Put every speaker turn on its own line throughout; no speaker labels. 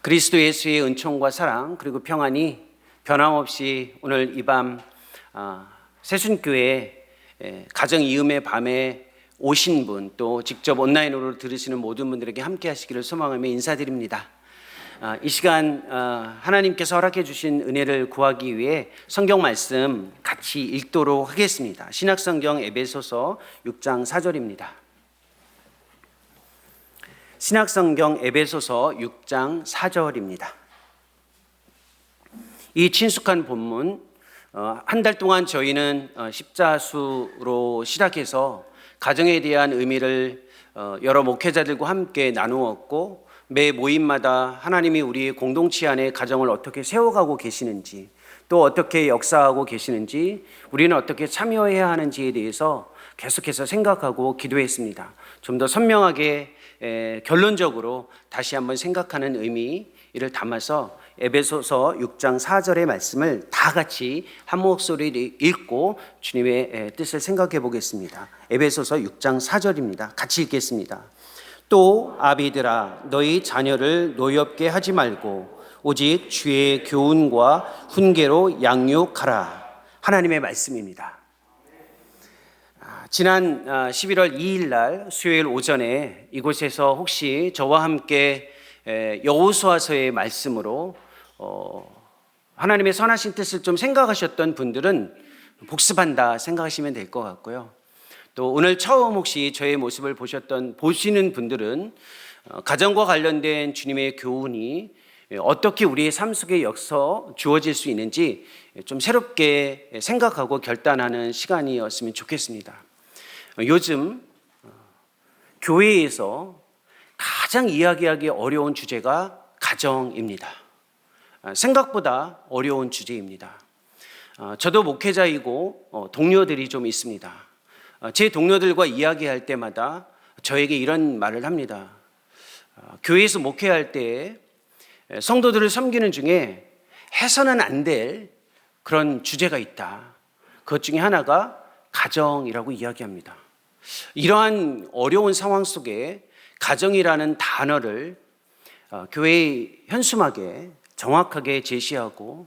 그리스도 예수의 은총과 사랑 그리고 평안이 변함없이 오늘 이 밤 새순교회 가정 이음의 밤에 오신 분, 또 직접 온라인으로 들으시는 모든 분들에게 함께 하시기를 소망하며 인사드립니다. 이 시간 하나님께서 허락해 주신 은혜를 구하기 위해 성경 말씀 같이 읽도록 하겠습니다. 신약성경 에베소서 6장 4절입니다. 신약성경 에베소서 6장 4절입니다. 이 친숙한 본문, 한 달 동안 저희는 십자수로 시작해서 가정에 대한 의미를 여러 목회자들과 함께 나누었고, 매 모임마다 하나님이 우리의 공동체 안에 가정을 어떻게 세워가고 계시는지, 또 어떻게 역사하고 계시는지, 우리는 어떻게 참여해야 하는지에 대해서 계속해서 생각하고 기도했습니다. 좀 더 선명하게 결론적으로 다시 한번 생각하는 의미를 담아서 에베소서 6장 4절의 말씀을 다 같이 한 목소리로 읽고 주님의 뜻을 생각해 보겠습니다. 에베소서 6장 4절입니다. 같이 읽겠습니다. 또 아비들아, 너희 자녀를 노엽게 하지 말고 오직 주의 교훈과 훈계로 양육하라. 하나님의 말씀입니다. 지난 11월 2일 날 수요일 오전에 이곳에서 혹시 저와 함께 여호수아서의 말씀으로 하나님의 선하신 뜻을 좀 생각하셨던 분들은 복습한다 생각하시면 될 것 같고요. 또 오늘 처음 혹시 저의 모습을 보시는 분들은 가정과 관련된 주님의 교훈이 어떻게 우리의 삶 속에 주어질 수 있는지 좀 새롭게 생각하고 결단하는 시간이었으면 좋겠습니다. 요즘 교회에서 가장 이야기하기 어려운 주제가 가정입니다. 생각보다 어려운 주제입니다. 저도 목회자이고 동료들이 좀 있습니다. 제 동료들과 이야기할 때마다 저에게 이런 말을 합니다. 교회에서 목회할 때 성도들을 섬기는 중에 해서는 안 될 그런 주제가 있다. 그것 중에 하나가 가정이라고 이야기합니다. 이러한 어려운 상황 속에 가정이라는 단어를 교회에 현수막에 정확하게 제시하고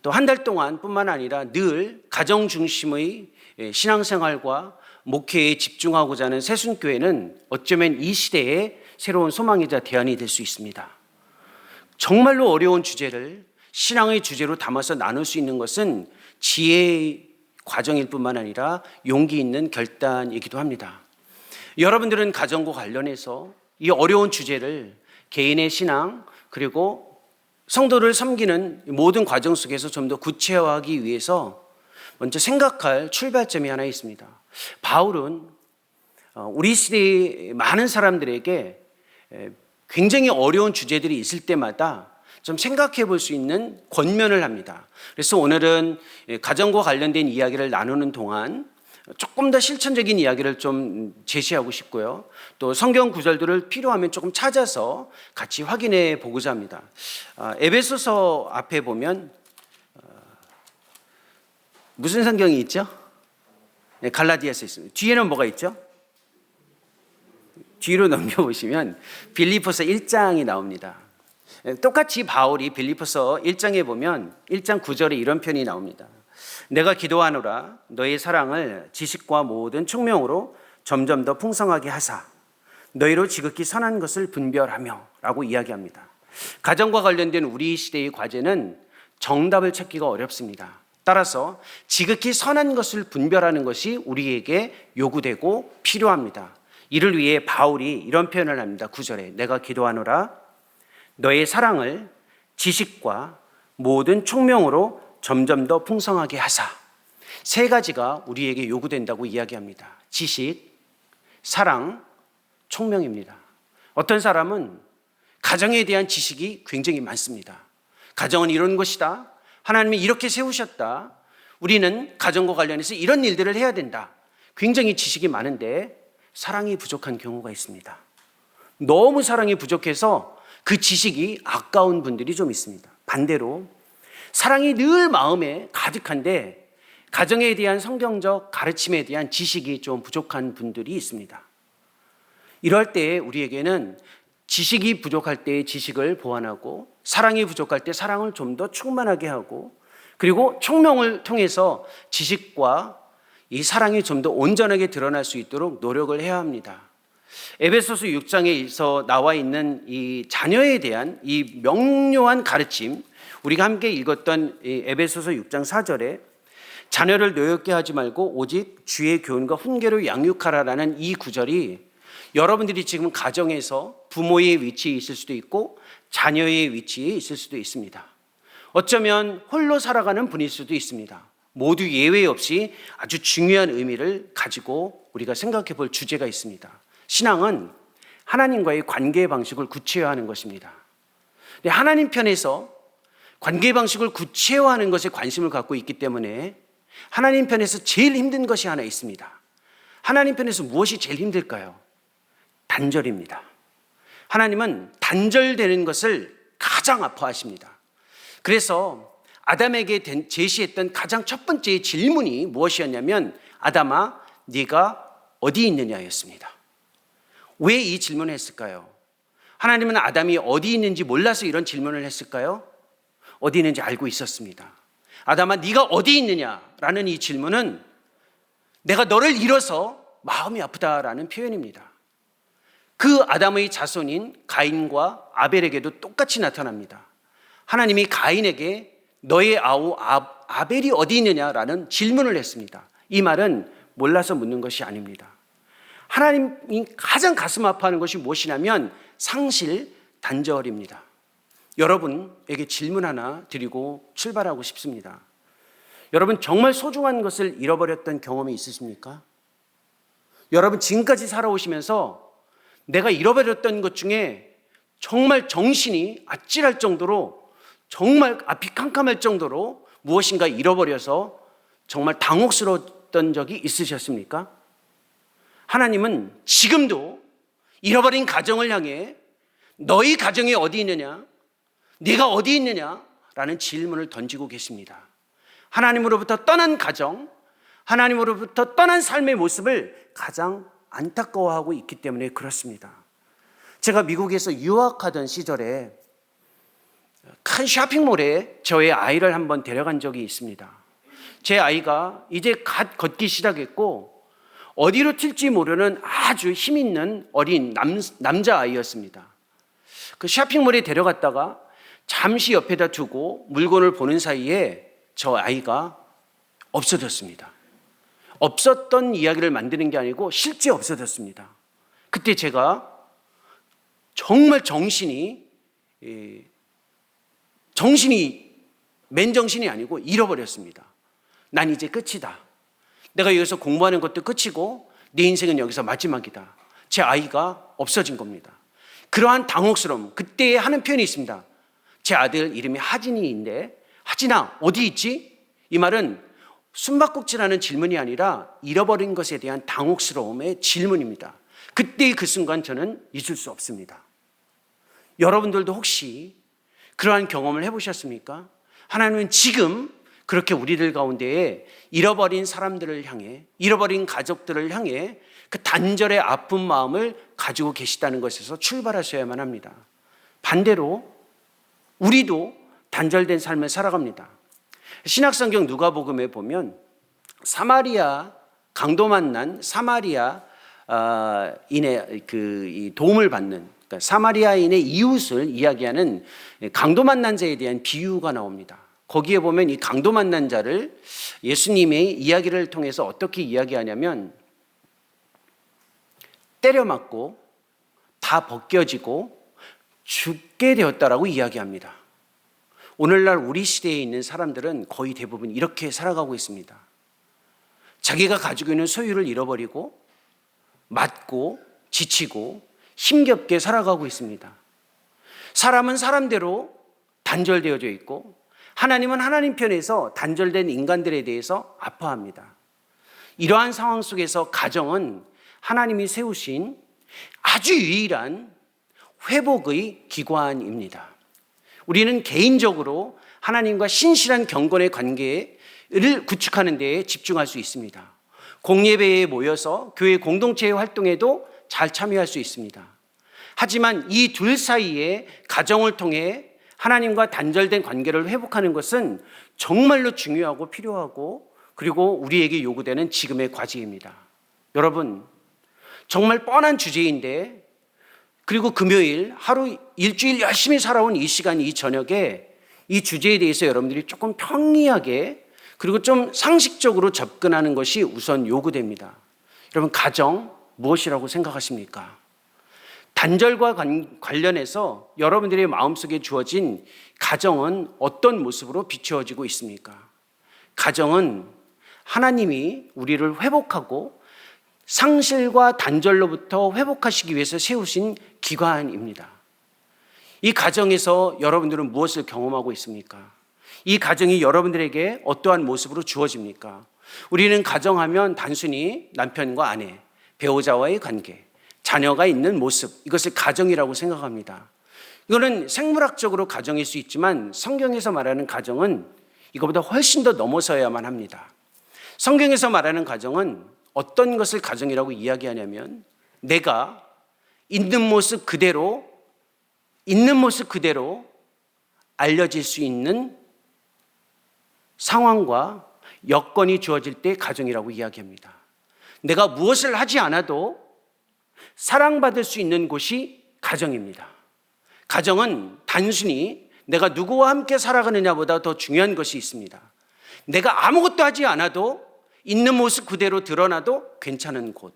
또 한 달 동안 뿐만 아니라 늘 가정 중심의 신앙생활과 목회에 집중하고자 하는 새순교회는 어쩌면 이 시대의 새로운 소망이자 대안이 될 수 있습니다. 정말로 어려운 주제를 신앙의 주제로 담아서 나눌 수 있는 것은 지혜의 과정일 뿐만 아니라 용기 있는 결단이기도 합니다. 여러분들은 가정과 관련해서 이 어려운 주제를 개인의 신앙 그리고 성도를 섬기는 모든 과정 속에서 좀 더 구체화하기 위해서 먼저 생각할 출발점이 하나 있습니다. 바울은 우리 시대의 많은 사람들에게 굉장히 어려운 주제들이 있을 때마다 좀 생각해 볼 수 있는 권면을 합니다. 그래서 오늘은 가정과 관련된 이야기를 나누는 동안 조금 더 실천적인 이야기를 좀 제시하고 싶고요. 또 성경 구절들을 필요하면 조금 찾아서 같이 확인해 보고자 합니다. 에베소서 앞에 보면 무슨 성경이 있죠? 네, 갈라디아서 있습니다. 뒤에는 뭐가 있죠? 뒤로 넘겨보시면 빌립보서 1장이 나옵니다. 똑같이 바울이 빌립보서 1장에 보면 1장 9절에 이런 표현이 나옵니다. 내가 기도하노라 너의 사랑을 지식과 모든 총명으로 점점 더 풍성하게 하사 너희로 지극히 선한 것을 분별하며 라고 이야기합니다. 가정과 관련된 우리 시대의 과제는 정답을 찾기가 어렵습니다. 따라서 지극히 선한 것을 분별하는 것이 우리에게 요구되고 필요합니다. 이를 위해 바울이 이런 표현을 합니다. 9절에 내가 기도하노라 너의 사랑을 지식과 모든 총명으로 점점 더 풍성하게 하사. 세 가지가 우리에게 요구된다고 이야기합니다. 지식, 사랑, 총명입니다. 어떤 사람은 가정에 대한 지식이 굉장히 많습니다. 가정은 이런 것이다. 하나님이 이렇게 세우셨다. 우리는 가정과 관련해서 이런 일들을 해야 된다. 굉장히 지식이 많은데 사랑이 부족한 경우가 있습니다. 너무 사랑이 부족해서 그 지식이 아까운 분들이 좀 있습니다. 반대로 사랑이 늘 마음에 가득한데 가정에 대한 성경적 가르침에 대한 지식이 좀 부족한 분들이 있습니다. 이럴 때 우리에게는 지식이 부족할 때 지식을 보완하고 사랑이 부족할 때 사랑을 좀 더 충만하게 하고 그리고 총명을 통해서 지식과 이 사랑이 좀 더 온전하게 드러날 수 있도록 노력을 해야 합니다. 에베소서 6장에서 나와 있는 이 자녀에 대한 이 명료한 가르침, 우리가 함께 읽었던 이 에베소서 6장 4절에 자녀를 노엽게 하지 말고 오직 주의 교훈과 훈계로 양육하라라는 이 구절이 여러분들이 지금 가정에서 부모의 위치에 있을 수도 있고 자녀의 위치에 있을 수도 있습니다. 어쩌면 홀로 살아가는 분일 수도 있습니다. 모두 예외 없이 아주 중요한 의미를 가지고 우리가 생각해 볼 주제가 있습니다. 신앙은 하나님과의 관계 방식을 구체화하는 것입니다. 하나님 편에서 관계 방식을 구체화하는 것에 관심을 갖고 있기 때문에 하나님 편에서 제일 힘든 것이 하나 있습니다. 하나님 편에서 무엇이 제일 힘들까요? 단절입니다. 하나님은 단절되는 것을 가장 아파하십니다. 그래서 아담에게 제시했던 가장 첫 번째 질문이 무엇이었냐면 아담아 네가 어디 있느냐였습니다. 왜 이 질문을 했을까요? 하나님은 아담이 어디 있는지 몰라서 이런 질문을 했을까요? 어디 있는지 알고 있었습니다. 아담아 네가 어디 있느냐라는 이 질문은 내가 너를 잃어서 마음이 아프다라는 표현입니다. 그 아담의 자손인 가인과 아벨에게도 똑같이 나타납니다. 하나님이 가인에게 너의 아우 아벨이 어디 있느냐라는 질문을 했습니다. 이 말은 몰라서 묻는 것이 아닙니다. 하나님이 가장 가슴 아파하는 것이 무엇이냐면 상실 단절입니다. 여러분에게 질문 하나 드리고 출발하고 싶습니다. 여러분 정말 소중한 것을 잃어버렸던 경험이 있으십니까? 여러분 지금까지 살아오시면서 내가 잃어버렸던 것 중에 정말 정신이 아찔할 정도로 정말 앞이 캄캄할 정도로 무엇인가 잃어버려서 정말 당혹스러웠던 적이 있으셨습니까? 하나님은 지금도 잃어버린 가정을 향해 너희 가정이 어디 있느냐? 네가 어디 있느냐라는 질문을 던지고 계십니다. 하나님으로부터 떠난 가정, 하나님으로부터 떠난 삶의 모습을 가장 안타까워하고 있기 때문에 그렇습니다. 제가 미국에서 유학하던 시절에 큰 쇼핑몰에 저의 아이를 한번 데려간 적이 있습니다. 제 아이가 이제 갓 걷기 시작했고 어디로 튈지 모르는 아주 힘 있는 어린 남자아이였습니다. 그 쇼핑몰에 데려갔다가 잠시 옆에다 두고 물건을 보는 사이에 저 아이가 없어졌습니다. 없었던 이야기를 만드는 게 아니고 실제 없어졌습니다. 그때 제가 정말 정신이 맨정신이 아니고 잃어버렸습니다. 난 이제 끝이다. 내가 여기서 공부하는 것도 끝이고 내 인생은 여기서 마지막이다. 제 아이가 없어진 겁니다. 그러한 당혹스러움, 그때 하는 표현이 있습니다. 제 아들 이름이 하진이인데 하진아 어디 있지? 이 말은 숨바꼭질하는 질문이 아니라 잃어버린 것에 대한 당혹스러움의 질문입니다. 그때의 그 순간 저는 잊을 수 없습니다. 여러분들도 혹시 그러한 경험을 해보셨습니까? 하나님은 지금 그렇게 우리들 가운데에 잃어버린 사람들을 향해, 잃어버린 가족들을 향해 그 단절의 아픈 마음을 가지고 계시다는 것에서 출발하셔야만 합니다. 반대로 우리도 단절된 삶을 살아갑니다. 신약성경 누가복음에 보면 사마리아 강도 만난 사마리아인의 그 도움을 받는, 그러니까 사마리아인의 이웃을 이야기하는 강도 만난 자에 대한 비유가 나옵니다. 거기에 보면 이 강도 만난 자를 예수님의 이야기를 통해서 어떻게 이야기하냐면 때려 맞고 다 벗겨지고 죽게 되었다라고 이야기합니다. 오늘날 우리 시대에 있는 사람들은 거의 대부분 이렇게 살아가고 있습니다. 자기가 가지고 있는 소유를 잃어버리고 맞고 지치고 힘겹게 살아가고 있습니다. 사람은 사람대로 단절되어져 있고 하나님은 하나님 편에서 단절된 인간들에 대해서 아파합니다. 이러한 상황 속에서 가정은 하나님이 세우신 아주 유일한 회복의 기관입니다. 우리는 개인적으로 하나님과 신실한 경건의 관계를 구축하는 데에 집중할 수 있습니다. 공예배에 모여서 교회 공동체의 활동에도 잘 참여할 수 있습니다. 하지만 이 둘 사이에 가정을 통해 하나님과 단절된 관계를 회복하는 것은 정말로 중요하고 필요하고 그리고 우리에게 요구되는 지금의 과제입니다. 여러분, 정말 뻔한 주제인데 그리고 금요일 하루 일주일 열심히 살아온 이 시간 이 저녁에 이 주제에 대해서 여러분들이 조금 평이하게 그리고 좀 상식적으로 접근하는 것이 우선 요구됩니다. 여러분, 가정 무엇이라고 생각하십니까? 단절과 관련해서 여러분들의 마음속에 주어진 가정은 어떤 모습으로 비추어지고 있습니까? 가정은 하나님이 우리를 회복하고 상실과 단절로부터 회복하시기 위해서 세우신 기관입니다. 이 가정에서 여러분들은 무엇을 경험하고 있습니까? 이 가정이 여러분들에게 어떠한 모습으로 주어집니까? 우리는 가정하면 단순히 남편과 아내, 배우자와의 관계, 자녀가 있는 모습, 이것을 가정이라고 생각합니다. 이거는 생물학적으로 가정일 수 있지만 성경에서 말하는 가정은 이거보다 훨씬 더 넘어서야만 합니다. 성경에서 말하는 가정은 어떤 것을 가정이라고 이야기하냐면 내가 있는 모습 그대로 알려질 수 있는 상황과 여건이 주어질 때 가정이라고 이야기합니다. 내가 무엇을 하지 않아도 사랑받을 수 있는 곳이 가정입니다. 가정은 단순히 내가 누구와 함께 살아가느냐보다 더 중요한 것이 있습니다. 내가 아무것도 하지 않아도 있는 모습 그대로 드러나도 괜찮은 곳,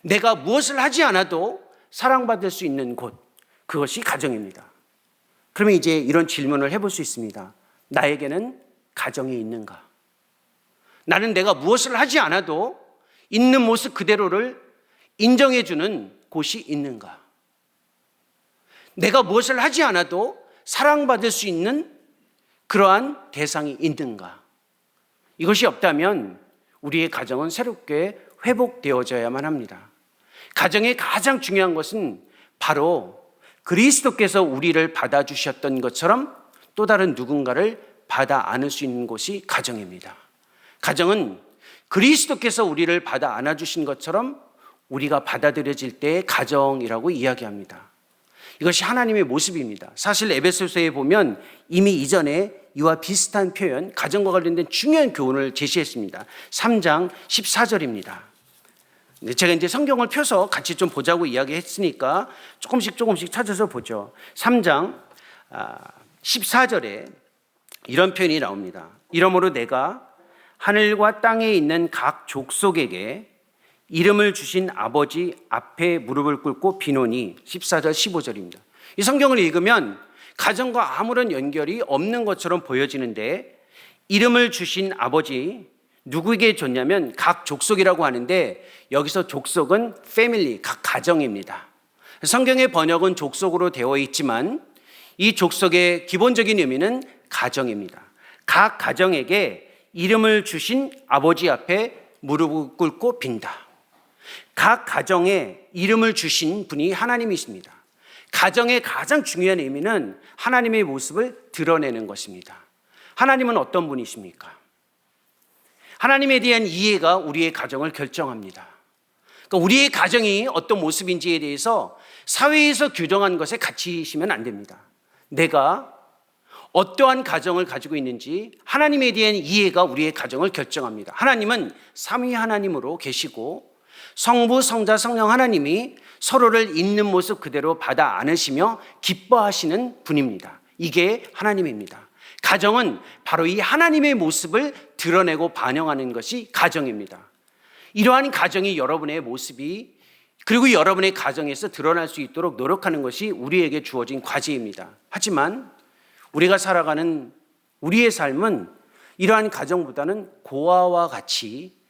내가 무엇을 하지 않아도 사랑받을 수 있는 곳, 그것이 가정입니다. 그러면 이제 이런 질문을 해볼 수 있습니다. 나에게는 가정이 있는가? 나는 내가 무엇을 하지 않아도 있는 모습 그대로를 인정해주는 곳이 있는가? 내가 무엇을 하지 않아도 사랑받을 수 있는 그러한 대상이 있는가? 이것이 없다면 우리의 가정은 새롭게 회복되어져야만 합니다. 가정의 가장 중요한 것은 바로 그리스도께서 우리를 받아주셨던 것처럼 또 다른 누군가를 받아 안을 수 있는 곳이 가정입니다. 가정은 그리스도께서 우리를 받아 안아주신 것처럼 우리가 받아들여질 때의 가정이라고 이야기합니다. 이것이 하나님의 모습입니다. 사실 에베소서에 보면 이미 이전에 이와 비슷한 표현, 가정과 관련된 중요한 교훈을 제시했습니다. 3장 14절입니다. 제가 이제 성경을 펴서 같이 좀 보자고 이야기했으니까 조금씩 찾아서 보죠. 3장 14절에 이런 표현이 나옵니다. 이러므로 내가 하늘과 땅에 있는 각 족속에게 이름을 주신 아버지 앞에 무릎을 꿇고 비노니 14절 15절입니다. 이 성경을 읽으면 가정과 아무런 연결이 없는 것처럼 보여지는데 이름을 주신 아버지 누구에게 줬냐면 각 족속이라고 하는데 여기서 족속은 패밀리, 각 가정입니다. 성경의 번역은 족속으로 되어 있지만 이 족속의 기본적인 의미는 가정입니다. 각 가정에게 이름을 주신 아버지 앞에 무릎을 꿇고 빈다. 각 가정에 이름을 주신 분이 하나님이십니다. 가정의 가장 중요한 의미는 하나님의 모습을 드러내는 것입니다. 하나님은 어떤 분이십니까? 하나님에 대한 이해가 우리의 가정을 결정합니다. 그러니까 우리의 가정이 어떤 모습인지에 대해서 사회에서 규정한 것에 갇히시면 안 됩니다. 내가 어떠한 가정을 가지고 있는지 하나님에 대한 이해가 우리의 가정을 결정합니다. 하나님은 삼위 하나님으로 계시고 성부, 성자, 성령 하나님이 서로를 있는 모습 그대로 받아 안으시며 기뻐하시는 분입니다. 이게 하나님입니다. 가정은 바로 이 하나님의 모습을 드러내고 반영하는 것이 가정입니다. 이러한 가정이 여러분의 모습이 그리고 여러분의 가정에서 드러날 수 있도록 노력하는 것이 우리에게 주어진 과제입니다. 하지만 우리가 살아가는 우리의 삶은 이러한 가정보다는 고아와 같이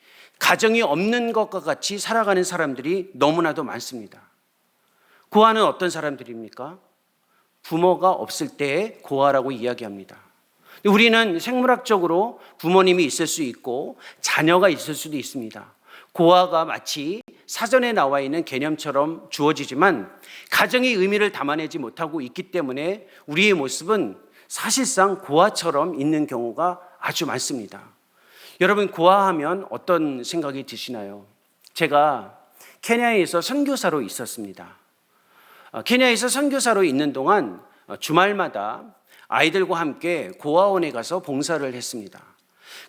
가정이 없는 것과 같이 살아가는 사람들이 너무나도 많습니다. 고아는 어떤 사람들입니까? 부모가 없을 때의 고아라고 이야기합니다. 우리는 생물학적으로 부모님이 있을 수 있고 자녀가 있을 수도 있습니다. 고아가 마치 사전에 나와 있는 개념처럼 주어지지만 가정의 의미를 담아내지 못하고 있기 때문에 우리의 모습은 사실상 고아처럼 있는 경우가 아주 많습니다. 여러분, 고아하면 어떤 생각이 드시나요? 제가 케냐에서 선교사로 있었습니다. 케냐에서 선교사로 있는 동안 주말마다 아이들과 함께 고아원에 가서 봉사를 했습니다.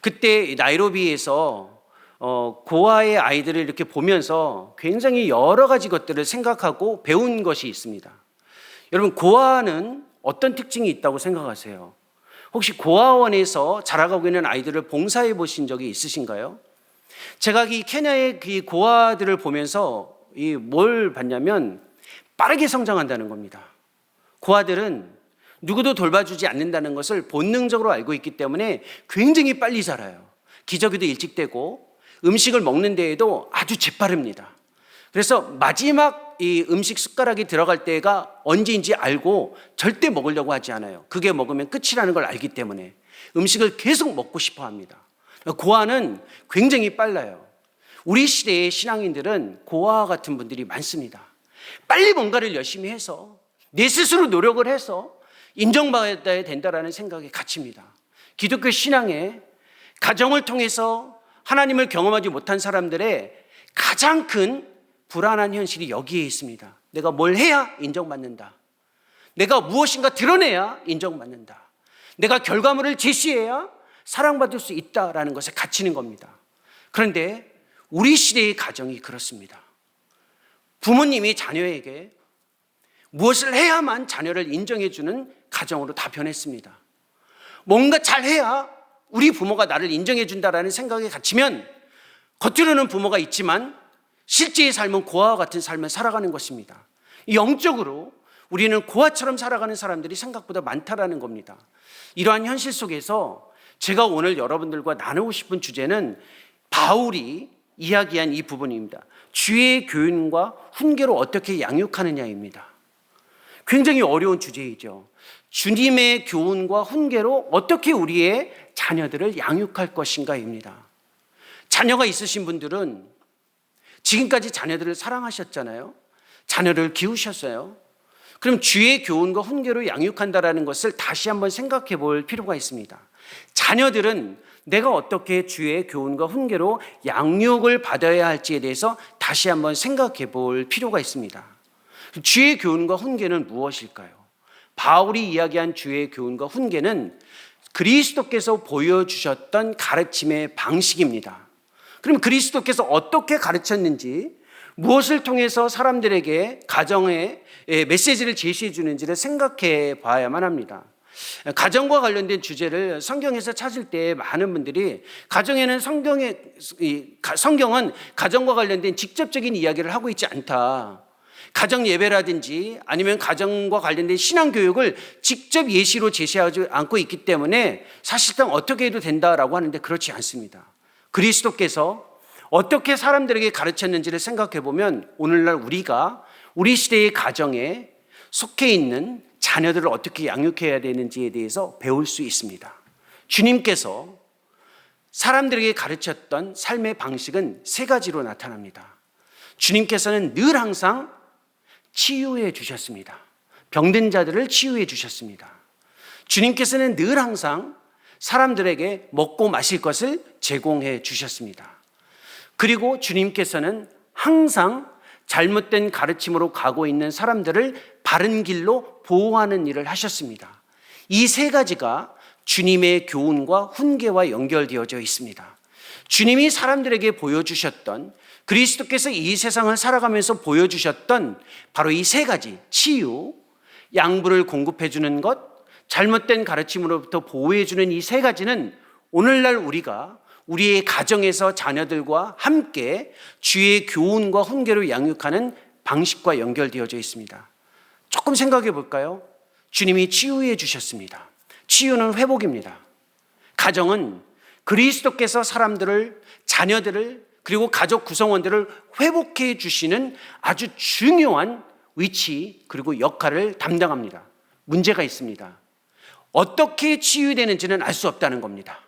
그때 나이로비에서 고아의 아이들을 이렇게 보면서 굉장히 여러 가지 것들을 생각하고 배운 것이 있습니다. 여러분, 고아는 어떤 특징이 있다고 생각하세요? 혹시 고아원에서 자라가고 있는 아이들을 봉사해 보신 적이 있으신가요? 제가 이 케냐의 그 고아들을 보면서 뭘 봤냐면 빠르게 성장한다는 겁니다. 고아들은 누구도 돌봐주지 않는다는 것을 본능적으로 알고 있기 때문에 굉장히 빨리 자라요. 기저귀도 일찍 떼고 음식을 먹는 데에도 아주 재빠릅니다. 그래서 마지막 이 음식 숟가락이 들어갈 때가 언제인지 알고 절대 먹으려고 하지 않아요. 그게 먹으면 끝이라는 걸 알기 때문에 음식을 계속 먹고 싶어 합니다. 고아는 굉장히 빨라요. 우리 시대의 신앙인들은 고아와 같은 분들이 많습니다. 빨리 뭔가를 열심히 해서 내 스스로 노력을 해서 인정받아야 된다는 생각에 갇힙니다. 기독교 신앙에 가정을 통해서 하나님을 경험하지 못한 사람들의 가장 큰 불안한 현실이 여기에 있습니다. 내가 뭘 해야 인정받는다. 내가 무엇인가 드러내야 인정받는다. 내가 결과물을 제시해야 사랑받을 수 있다라는 것에 갇히는 겁니다. 그런데 우리 시대의 가정이 그렇습니다. 부모님이 자녀에게 무엇을 해야만 자녀를 인정해주는 가정으로 다 변했습니다. 뭔가 잘해야 우리 부모가 나를 인정해준다라는 생각에 갇히면 겉으로는 부모가 있지만 실제의 삶은 고아와 같은 삶을 살아가는 것입니다. 영적으로 우리는 고아처럼 살아가는 사람들이 생각보다 많다라는 겁니다. 이러한 현실 속에서 제가 오늘 여러분들과 나누고 싶은 주제는 바울이 이야기한 이 부분입니다. 주의 교훈과 훈계로 어떻게 양육하느냐입니다. 굉장히 어려운 주제이죠. 주님의 교훈과 훈계로 어떻게 우리의 자녀들을 양육할 것인가입니다. 자녀가 있으신 분들은 지금까지 자녀들을 사랑하셨잖아요. 자녀를 키우셨어요. 그럼 주의 교훈과 훈계로 양육한다라는 것을 다시 한번 생각해 볼 필요가 있습니다. 자녀들은 내가 어떻게 주의 교훈과 훈계로 양육을 받아야 할지에 대해서 다시 한번 생각해 볼 필요가 있습니다. 주의 교훈과 훈계는 무엇일까요? 바울이 이야기한 주의 교훈과 훈계는 그리스도께서 보여주셨던 가르침의 방식입니다. 그럼 그리스도께서 어떻게 가르쳤는지, 무엇을 통해서 사람들에게 가정의 메시지를 제시해 주는지를 생각해 봐야만 합니다. 가정과 관련된 주제를 성경에서 찾을 때 많은 분들이 성경은 가정과 관련된 직접적인 이야기를 하고 있지 않다. 가정 예배라든지 아니면 가정과 관련된 신앙 교육을 직접 예시로 제시하지 않고 있기 때문에 사실상 어떻게 해도 된다라고 하는데 그렇지 않습니다. 그리스도께서 어떻게 사람들에게 가르쳤는지를 생각해 보면 오늘날 우리가 우리 시대의 가정에 속해 있는 자녀들을 어떻게 양육해야 되는지에 대해서 배울 수 있습니다. 주님께서 사람들에게 가르쳤던 삶의 방식은 세 가지로 나타납니다. 주님께서는 늘 항상 치유해 주셨습니다. 병든 자들을 치유해 주셨습니다. 주님께서는 늘 항상 사람들에게 먹고 마실 것을 제공해 주셨습니다. 그리고 주님께서는 항상 잘못된 가르침으로 가고 있는 사람들을 바른 길로 보호하는 일을 하셨습니다. 이 세 가지가 주님의 교훈과 훈계와 연결되어져 있습니다. 주님이 사람들에게 보여주셨던, 그리스도께서 이 세상을 살아가면서 보여주셨던 바로 이 세 가지, 치유, 양분을 공급해 주는 것, 잘못된 가르침으로부터 보호해 주는 이 세 가지는 오늘날 우리가 우리의 가정에서 자녀들과 함께 주의 교훈과 훈계로 양육하는 방식과 연결되어져 있습니다. 조금 생각해 볼까요? 주님이 치유해 주셨습니다. 치유는 회복입니다. 가정은 그리스도께서 사람들을, 자녀들을, 그리고 가족 구성원들을 회복해 주시는 아주 중요한 위치 그리고 역할을 담당합니다. 문제가 있습니다. 어떻게 치유되는지는 알 수 없다는 겁니다.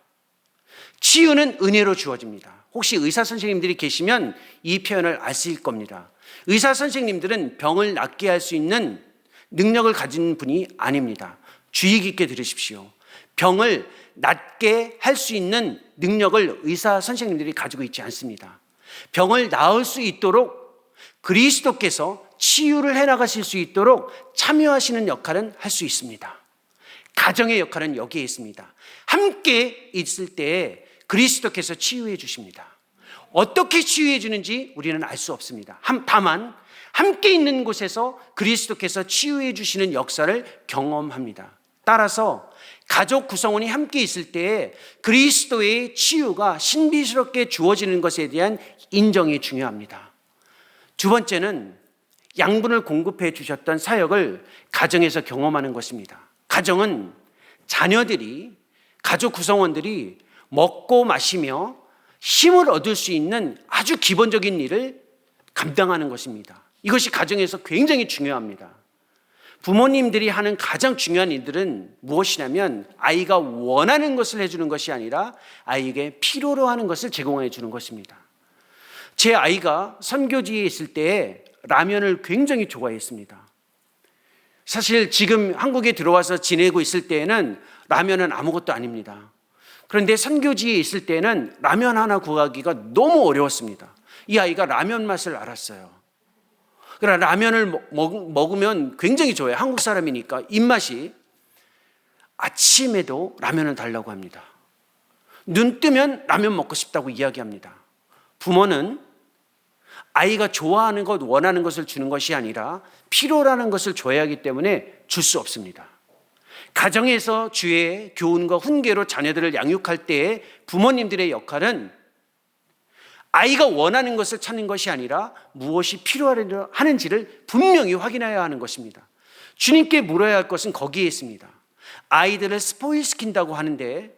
치유는 은혜로 주어집니다. 혹시 의사 선생님들이 계시면 이 표현을 아실 겁니다. 의사 선생님들은 병을 낫게 할 수 있는 능력을 가진 분이 아닙니다. 주의 깊게 들으십시오. 병을 낫게 할 수 있는 능력을 의사 선생님들이 가지고 있지 않습니다. 병을 나을 수 있도록 그리스도께서 치유를 해나가실 수 있도록 참여하시는 역할은 할 수 있습니다. 가정의 역할은 여기에 있습니다. 함께 있을 때 그리스도께서 치유해 주십니다. 어떻게 치유해 주는지 우리는 알 수 없습니다. 다만 함께 있는 곳에서 그리스도께서 치유해 주시는 역사를 경험합니다. 따라서 가족 구성원이 함께 있을 때 그리스도의 치유가 신비스럽게 주어지는 것에 대한 인정이 중요합니다. 두 번째는 양분을 공급해 주셨던 사역을 가정에서 경험하는 것입니다. 가정은 자녀들이, 가족 구성원들이 먹고 마시며 힘을 얻을 수 있는 아주 기본적인 일을 감당하는 것입니다. 이것이 가정에서 굉장히 중요합니다. 부모님들이 하는 가장 중요한 일들은 무엇이냐면 아이가 원하는 것을 해주는 것이 아니라 아이에게 필요로 하는 것을 제공해 주는 것입니다. 제 아이가 선교지에 있을 때 라면을 굉장히 좋아했습니다. 사실 지금 한국에 들어와서 지내고 있을 때에는 라면은 아무것도 아닙니다. 그런데 선교지에 있을 때는 라면 하나 구하기가 너무 어려웠습니다. 이 아이가 라면 맛을 알았어요. 그러나 라면을 먹으면 굉장히 좋아요. 한국 사람이니까 입맛이. 아침에도 라면을 달라고 합니다. 눈 뜨면 라면 먹고 싶다고 이야기합니다. 부모는 아이가 좋아하는 것, 원하는 것을 주는 것이 아니라 필요라는 것을 줘야 하기 때문에 줄 수 없습니다. 가정에서 주의 교훈과 훈계로 자녀들을 양육할 때에 부모님들의 역할은 아이가 원하는 것을 찾는 것이 아니라 무엇이 필요하는지를 분명히 확인해야 하는 것입니다. 주님께 물어야 할 것은 거기에 있습니다. 아이들을 스포일시킨다고 하는데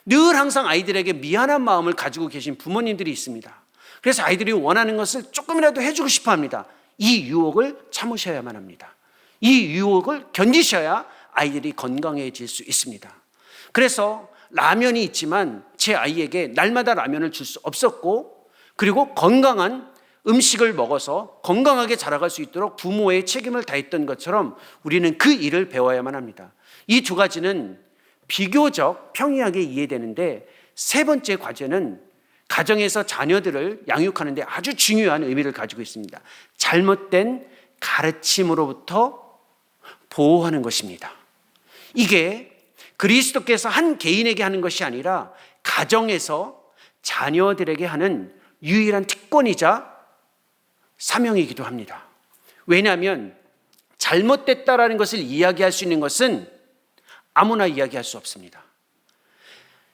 늘 항상 아이들에게 미안한 마음을 가지고 계신 부모님들이 있습니다. 그래서 아이들이 원하는 것을 조금이라도 해주고 싶어 합니다. 이 유혹을 참으셔야만 합니다. 이 유혹을 견디셔야 아이들이 건강해질 수 있습니다. 그래서 라면이 있지만 제 아이에게 날마다 라면을 줄 수 없었고, 그리고 건강한 음식을 먹어서 건강하게 자라갈 수 있도록 부모의 책임을 다했던 것처럼 우리는 그 일을 배워야만 합니다. 이 두 가지는 비교적 평이하게 이해되는데, 세 번째 과제는 가정에서 자녀들을 양육하는 데 아주 중요한 의미를 가지고 있습니다. 잘못된 가르침으로부터 보호하는 것입니다. 이게 그리스도께서 한 개인에게 하는 것이 아니라 가정에서 자녀들에게 하는 유일한 특권이자 사명이기도 합니다. 왜냐하면 잘못됐다라는 것을 이야기할 수 있는 것은 아무나 이야기할 수 없습니다.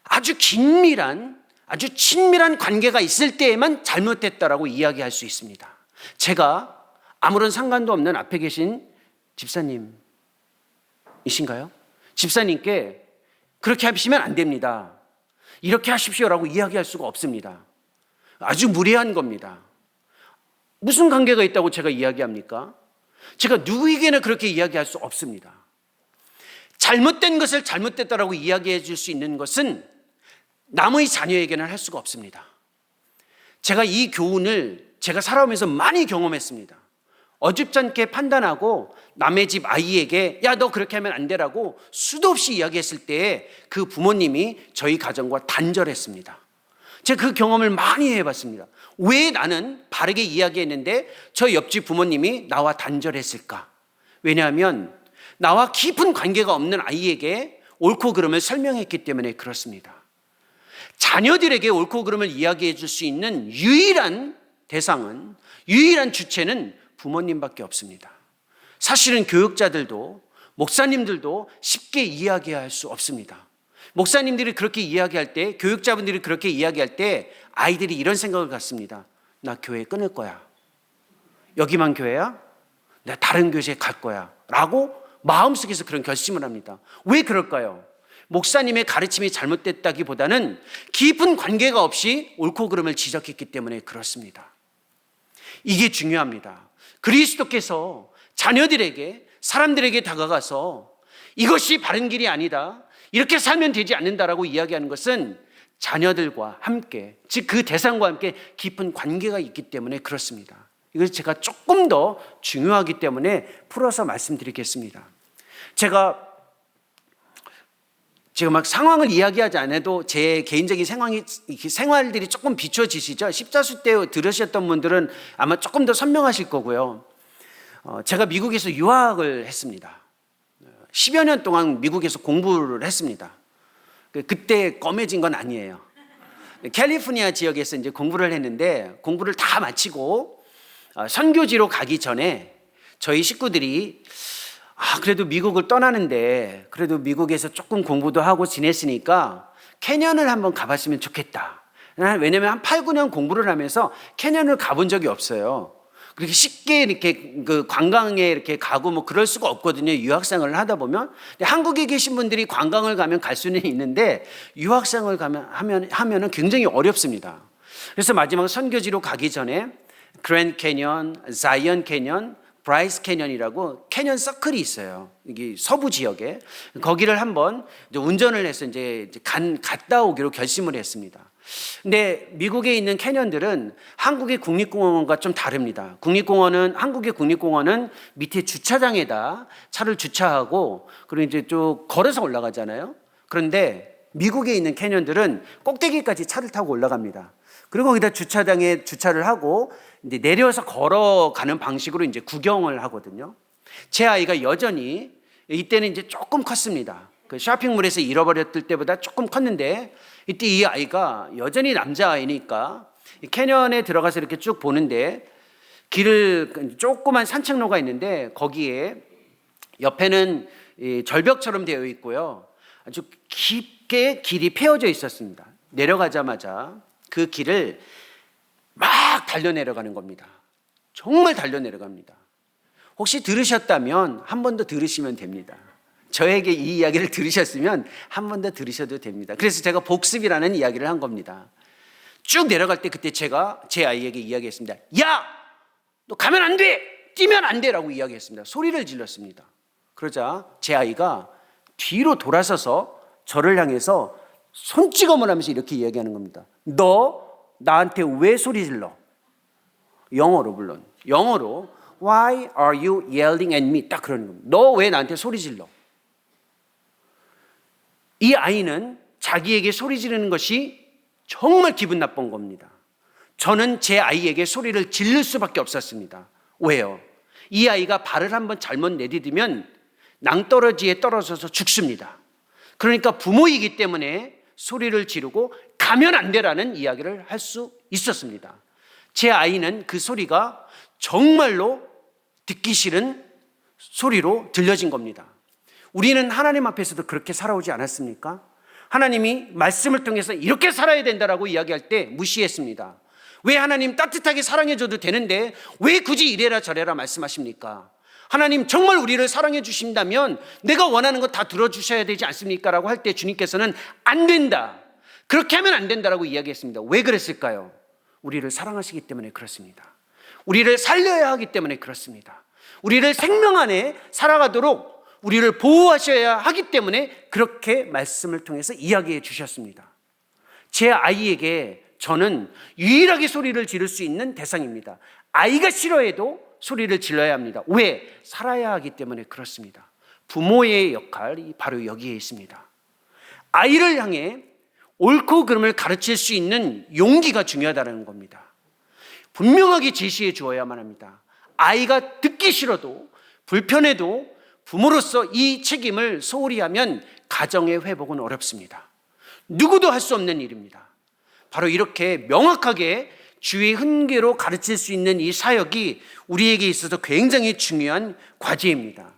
아주 긴밀한, 아주 친밀한 관계가 있을 때에만 잘못됐다라고 이야기할 수 있습니다. 제가 아무런 상관도 없는 앞에 계신 집사님이신가요? 집사님께 그렇게 하시면 안 됩니다, 이렇게 하십시오라고 이야기할 수가 없습니다. 아주 무례한 겁니다. 무슨 관계가 있다고 제가 이야기합니까? 제가 누구에게나 그렇게 이야기할 수 없습니다. 잘못된 것을 잘못됐다라고 이야기해 줄 수 있는 것은 남의 자녀에게는 할 수가 없습니다. 제가 이 교훈을 제가 살아오면서 많이 경험했습니다. 어줍잖게 판단하고 남의 집 아이에게 야, 너 그렇게 하면 안 되라고 수도 없이 이야기했을 때 그 부모님이 저희 가정과 단절했습니다. 제가 그 경험을 많이 해봤습니다. 왜 나는 바르게 이야기했는데 저 옆집 부모님이 나와 단절했을까? 왜냐하면 나와 깊은 관계가 없는 아이에게 옳고 그름을 설명했기 때문에 그렇습니다. 자녀들에게 옳고 그름을 이야기해 줄 수 있는 유일한 대상은, 유일한 주체는 부모님밖에 없습니다. 사실은 교육자들도, 목사님들도 쉽게 이야기할 수 없습니다. 목사님들이 그렇게 이야기할 때, 교육자분들이 그렇게 이야기할 때 아이들이 이런 생각을 갖습니다. 나 교회 끊을 거야. 여기만 교회야? 나 다른 교회에 갈 거야 라고 마음속에서 그런 결심을 합니다. 왜 그럴까요? 목사님의 가르침이 잘못됐다기보다는 깊은 관계가 없이 옳고 그름을 지적했기 때문에 그렇습니다. 이게 중요합니다. 그리스도께서 자녀들에게, 사람들에게 다가가서 이것이 바른 길이 아니다, 이렇게 살면 되지 않는다라고 이야기하는 것은 자녀들과 함께, 즉 그 대상과 함께 깊은 관계가 있기 때문에 그렇습니다. 이것을 제가 조금 더 중요하기 때문에 풀어서 말씀드리겠습니다. 제가 막 상황을 이야기하지 않아도 제 개인적인 생활들이 조금 비춰지시죠? 십자수 때 들으셨던 분들은 아마 조금 더 선명하실 거고요. 제가 미국에서 유학을 했습니다. 10여 년 동안 미국에서 공부를 했습니다. 그때 검해진 건 아니에요. 캘리포니아 지역에서 이제 공부를 했는데 공부를 다 마치고 선교지로 가기 전에 저희 식구들이 그래도 미국을 떠나는데 그래도 미국에서 조금 공부도 하고 지냈으니까 캐년을 한번 가봤으면 좋겠다. 왜냐면 한 8, 9년 공부를 하면서 캐년을 가본 적이 없어요. 그렇게 쉽게 이렇게 그 관광에 이렇게 가고 뭐 그럴 수가 없거든요. 유학생활을 하다 보면. 근데 한국에 계신 분들이 관광을 가면 갈 수는 있는데 유학생을 하면은 굉장히 어렵습니다. 그래서 마지막 선교지로 가기 전에 그랜드 캐년, 자이언 캐년, 브라이스 캐년이라고 캐년 서클이 있어요. 이게 서부 지역에 거기를 한번 이제 운전을 해서 이제 갔다 오기로 결심을 했습니다. 근데 미국에 있는 캐년들은 한국의 국립공원과 좀 다릅니다. 한국의 국립공원은 밑에 주차장에다 차를 주차하고 그리고 이제 쭉 걸어서 올라가잖아요. 그런데 미국에 있는 캐년들은 꼭대기까지 차를 타고 올라갑니다. 그리고 거기다 주차장에 주차를 하고 이제 내려서 걸어가는 방식으로 이제 구경을 하거든요. 제 아이가 여전히 이때는 이제 조금 컸습니다. 그 쇼핑몰에서 잃어버렸을 때보다 조금 컸는데 이때 이 아이가 여전히 남자아이니까 캐년에 들어가서 이렇게 쭉 보는데 길을 조그만 산책로가 있는데 거기에 옆에는 절벽처럼 되어 있고요. 아주 깊게 길이 패어져 있었습니다. 내려가자마자 그 길을 막 달려 내려가는 겁니다. 정말 달려 내려갑니다. 혹시 들으셨다면 한 번 더 들으시면 됩니다. 저에게 이 이야기를 들으셨으면 한 번 더 들으셔도 됩니다. 그래서 제가 복습이라는 이야기를 한 겁니다. 쭉 내려갈 때 그때 제가 제 아이에게 이야기했습니다. 야! 너 가면 안 돼! 뛰면 안 돼! 라고 이야기했습니다. 소리를 질렀습니다. 그러자 제 아이가 뒤로 돌아서서 저를 향해서 손찌검을 하면서 이렇게 이야기하는 겁니다. 너 나한테 왜 소리 질러? 영어로 물론. 영어로 Why are you yelling at me? 딱 그러는 겁니다. 너 왜 나한테 소리 질러? 이 아이는 자기에게 소리 지르는 것이 정말 기분 나쁜 겁니다. 저는 제 아이에게 소리를 지를 수밖에 없었습니다. 왜요? 이 아이가 발을 한번 잘못 내디디면 낭떠러지에 떨어져서 죽습니다. 그러니까 부모이기 때문에 소리를 지르고 가면 안 되라는 이야기를 할 수 있었습니다. 제 아이는 그 소리가 정말로 듣기 싫은 소리로 들려진 겁니다. 우리는 하나님 앞에서도 그렇게 살아오지 않았습니까? 하나님이 말씀을 통해서 이렇게 살아야 된다라고 이야기할 때 무시했습니다. 왜 하나님 따뜻하게 사랑해줘도 되는데 왜 굳이 이래라 저래라 말씀하십니까? 하나님 정말 우리를 사랑해 주신다면 내가 원하는 거 다 들어주셔야 되지 않습니까? 라고 할 때 주님께서는 안 된다. 그렇게 하면 안 된다라고 이야기했습니다. 왜 그랬을까요? 우리를 사랑하시기 때문에 그렇습니다. 우리를 살려야 하기 때문에 그렇습니다. 우리를 생명 안에 살아가도록 우리를 보호하셔야 하기 때문에 그렇게 말씀을 통해서 이야기해 주셨습니다. 제 아이에게 저는 유일하게 소리를 지를 수 있는 대상입니다. 아이가 싫어해도 소리를 질러야 합니다. 왜? 살아야 하기 때문에 그렇습니다. 부모의 역할이 바로 여기에 있습니다. 아이를 향해 옳고 그름을 가르칠 수 있는 용기가 중요하다는 겁니다. 분명하게 제시해 주어야만 합니다. 아이가 듣기 싫어도 불편해도 부모로서 이 책임을 소홀히 하면 가정의 회복은 어렵습니다. 누구도 할 수 없는 일입니다. 바로 이렇게 명확하게 주의 훈계로 가르칠 수 있는 이 사역이 우리에게 있어서 굉장히 중요한 과제입니다.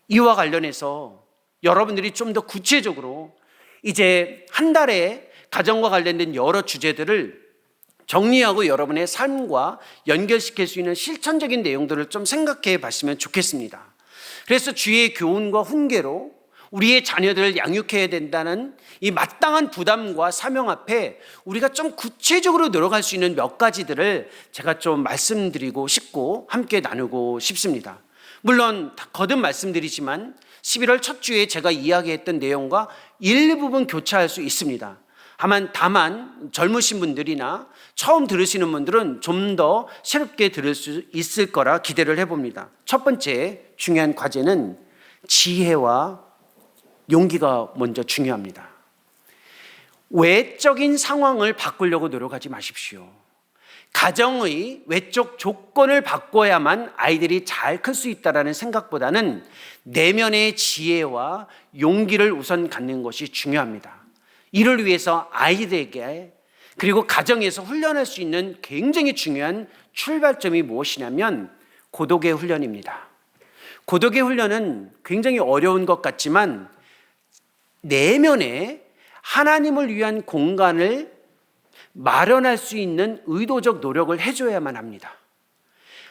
이와 관련해서 여러분들이 좀 더 구체적으로 이제 한 달에 가정과 관련된 여러 주제들을 정리하고 여러분의 삶과 연결시킬 수 있는 실천적인 내용들을 좀 생각해 봤으면 좋겠습니다. 그래서 주의 교훈과 훈계로 우리의 자녀들을 양육해야 된다는 이 마땅한 부담과 사명 앞에 우리가 좀 구체적으로 늘어갈 수 있는 몇 가지들을 제가 좀 말씀드리고 싶고 함께 나누고 싶습니다. 물론 거듭 말씀드리지만 11월 첫 주에 제가 이야기했던 내용과 일부분 교차할 수 있습니다. 다만 젊으신 분들이나 처음 들으시는 분들은 좀 더 새롭게 들을 수 있을 거라 기대를 해봅니다. 첫 번째 중요한 과제는 지혜와 용기가 먼저 중요합니다. 외적인 상황을 바꾸려고 노력하지 마십시오. 가정의 외적 조건을 바꿔야만 아이들이 잘 클 수 있다는 생각보다는 내면의 지혜와 용기를 우선 갖는 것이 중요합니다. 이를 위해서 아이들에게 그리고 가정에서 훈련할 수 있는 굉장히 중요한 출발점이 무엇이냐면 고독의 훈련입니다. 고독의 훈련은 굉장히 어려운 것 같지만 내면에 하나님을 위한 공간을 마련할 수 있는 의도적 노력을 해줘야만 합니다.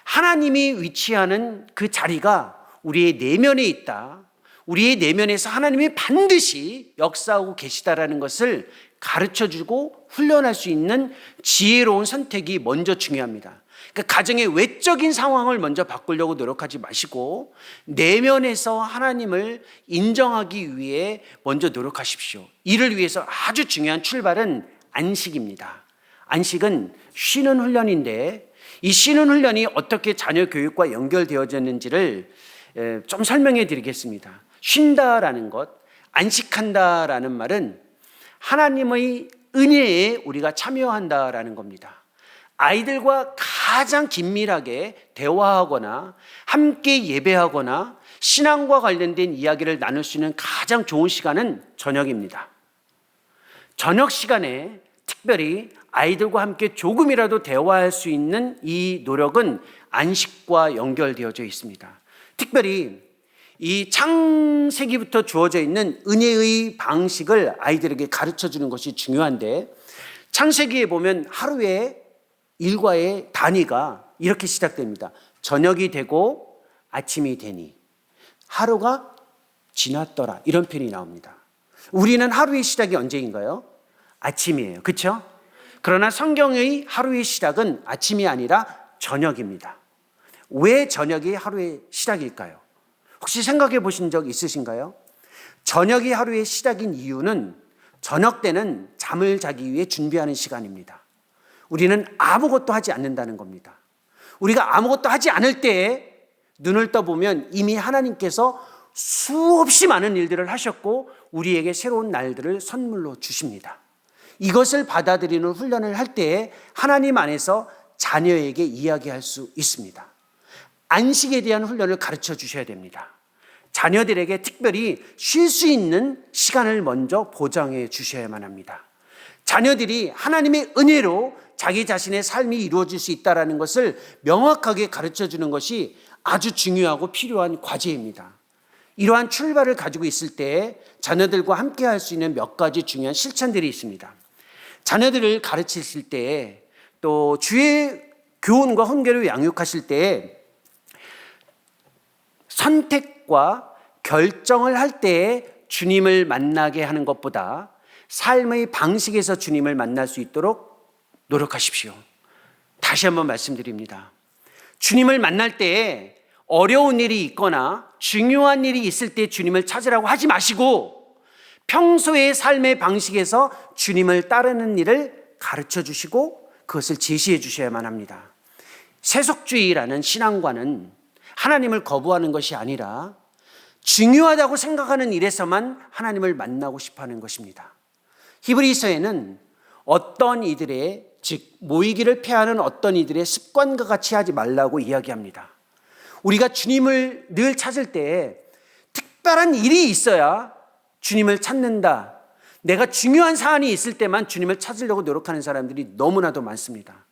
하나님이 위치하는 그 자리가 우리의 내면에 있다. 우리의 내면에서 하나님이 반드시 역사하고 계시다라는 것을 가르쳐주고 훈련할 수 있는 지혜로운 선택이 먼저 중요합니다. 그러니까 가정의 외적인 상황을 먼저 바꾸려고 노력하지 마시고 내면에서 하나님을 인정하기 위해 먼저 노력하십시오. 이를 위해서 아주 중요한 출발은 안식입니다. 안식은 쉬는 훈련인데 이 쉬는 훈련이 어떻게 자녀 교육과 연결되어졌는지를 좀 설명해 드리겠습니다. 쉰다라는 것, 안식한다라는 말은 하나님의 은혜에 우리가 참여한다라는 겁니다. 아이들과 가장 긴밀하게 대화하거나 함께 예배하거나 신앙과 관련된 이야기를 나눌 수 있는 가장 좋은 시간은 저녁입니다. 저녁 시간에 특별히 아이들과 함께 조금이라도 대화할 수 있는 이 노력은 안식과 연결되어져 있습니다. 특별히 이 창세기부터 주어져 있는 은혜의 방식을 아이들에게 가르쳐 주는 것이 중요한데 창세기에 보면 하루의 일과의 단위가 이렇게 시작됩니다. 저녁이 되고 아침이 되니 하루가 지났더라 이런 표현이 나옵니다. 우리는 하루의 시작이 언제인가요? 아침이에요. 그렇죠? 그러나 성경의 하루의 시작은 아침이 아니라 저녁입니다. 왜 저녁이 하루의 시작일까요? 혹시 생각해 보신 적 있으신가요? 저녁이 하루의 시작인 이유는 저녁 때는 잠을 자기 위해 준비하는 시간입니다. 우리는 아무것도 하지 않는다는 겁니다. 우리가 아무것도 하지 않을 때에 눈을 떠보면 이미 하나님께서 수없이 많은 일들을 하셨고 우리에게 새로운 날들을 선물로 주십니다. 이것을 받아들이는 훈련을 할 때에 하나님 안에서 자녀에게 이야기할 수 있습니다. 안식에 대한 훈련을 가르쳐 주셔야 됩니다. 자녀들에게 특별히 쉴 수 있는 시간을 먼저 보장해 주셔야만 합니다. 자녀들이 하나님의 은혜로 자기 자신의 삶이 이루어질 수 있다는 것을 명확하게 가르쳐 주는 것이 아주 중요하고 필요한 과제입니다. 이러한 출발을 가지고 있을 때 자녀들과 함께 할 수 있는 몇 가지 중요한 실천들이 있습니다. 자녀들을 가르치실 때 또 주의 교훈과 훈계를 양육하실 때 선택과 결정을 할 때에 주님을 만나게 하는 것보다 삶의 방식에서 주님을 만날 수 있도록 노력하십시오. 다시 한번 말씀드립니다. 주님을 만날 때에 어려운 일이 있거나 중요한 일이 있을 때 주님을 찾으라고 하지 마시고 평소의 삶의 방식에서 주님을 따르는 일을 가르쳐 주시고 그것을 제시해 주셔야만 합니다. 세속주의라는 신앙관은 하나님을 거부하는 것이 아니라 중요하다고 생각하는 일에서만 하나님을 만나고 싶어하는 것입니다. 히브리서에는 어떤 이들의 즉 모이기를 패하는 어떤 이들의 습관과 같이 하지 말라고 이야기합니다. 우리가 주님을 늘 찾을 때 특별한 일이 있어야 주님을 찾는다. 내가 중요한 사안이 있을 때만 주님을 찾으려고 노력하는 사람들이 너무나도 많습니다.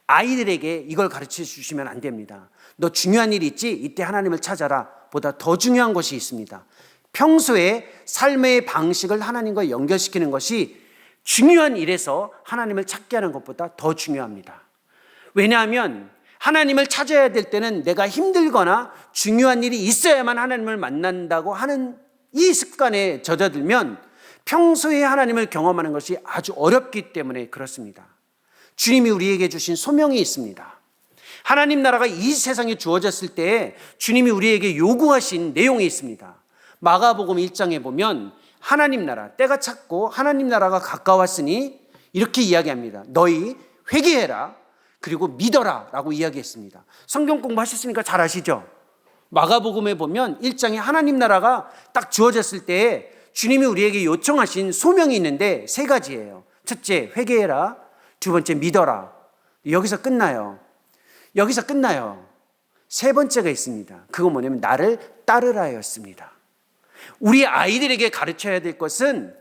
아이들에게 이걸 가르쳐 주시면 안 됩니다. 너 중요한 일이 있지? 이때 하나님을 찾아라. 보다 더 중요한 것이 있습니다. 평소에 삶의 방식을 하나님과 연결시키는 것이 중요한 일에서 하나님을 찾게 하는 것보다 더 중요합니다. 왜냐하면 하나님을 찾아야 될 때는 내가 힘들거나 중요한 일이 있어야만 하나님을 만난다고 하는 이 습관에 젖어들면 평소에 하나님을 경험하는 것이 아주 어렵기 때문에 그렇습니다. 주님이 우리에게 주신 소명이 있습니다. 하나님 나라가 이 세상에 주어졌을 때 주님이 우리에게 요구하신 내용이 있습니다. 마가복음 1장에 보면 하나님 나라, 때가 찼고 하나님 나라가 가까웠으니 이렇게 이야기합니다. 너희 회개해라 그리고 믿어라 라고 이야기했습니다. 성경 공부하셨으니까 잘 아시죠? 마가복음에 보면 1장에 하나님 나라가 딱 주어졌을 때 주님이 우리에게 요청하신 소명이 있는데 세 가지예요. 첫째, 회개해라. 두 번째, 믿어라. 여기서 끝나요. 여기서 끝나요. 세 번째가 있습니다. 그건 뭐냐면 나를 따르라였습니다. 우리 아이들에게 가르쳐야 될 것은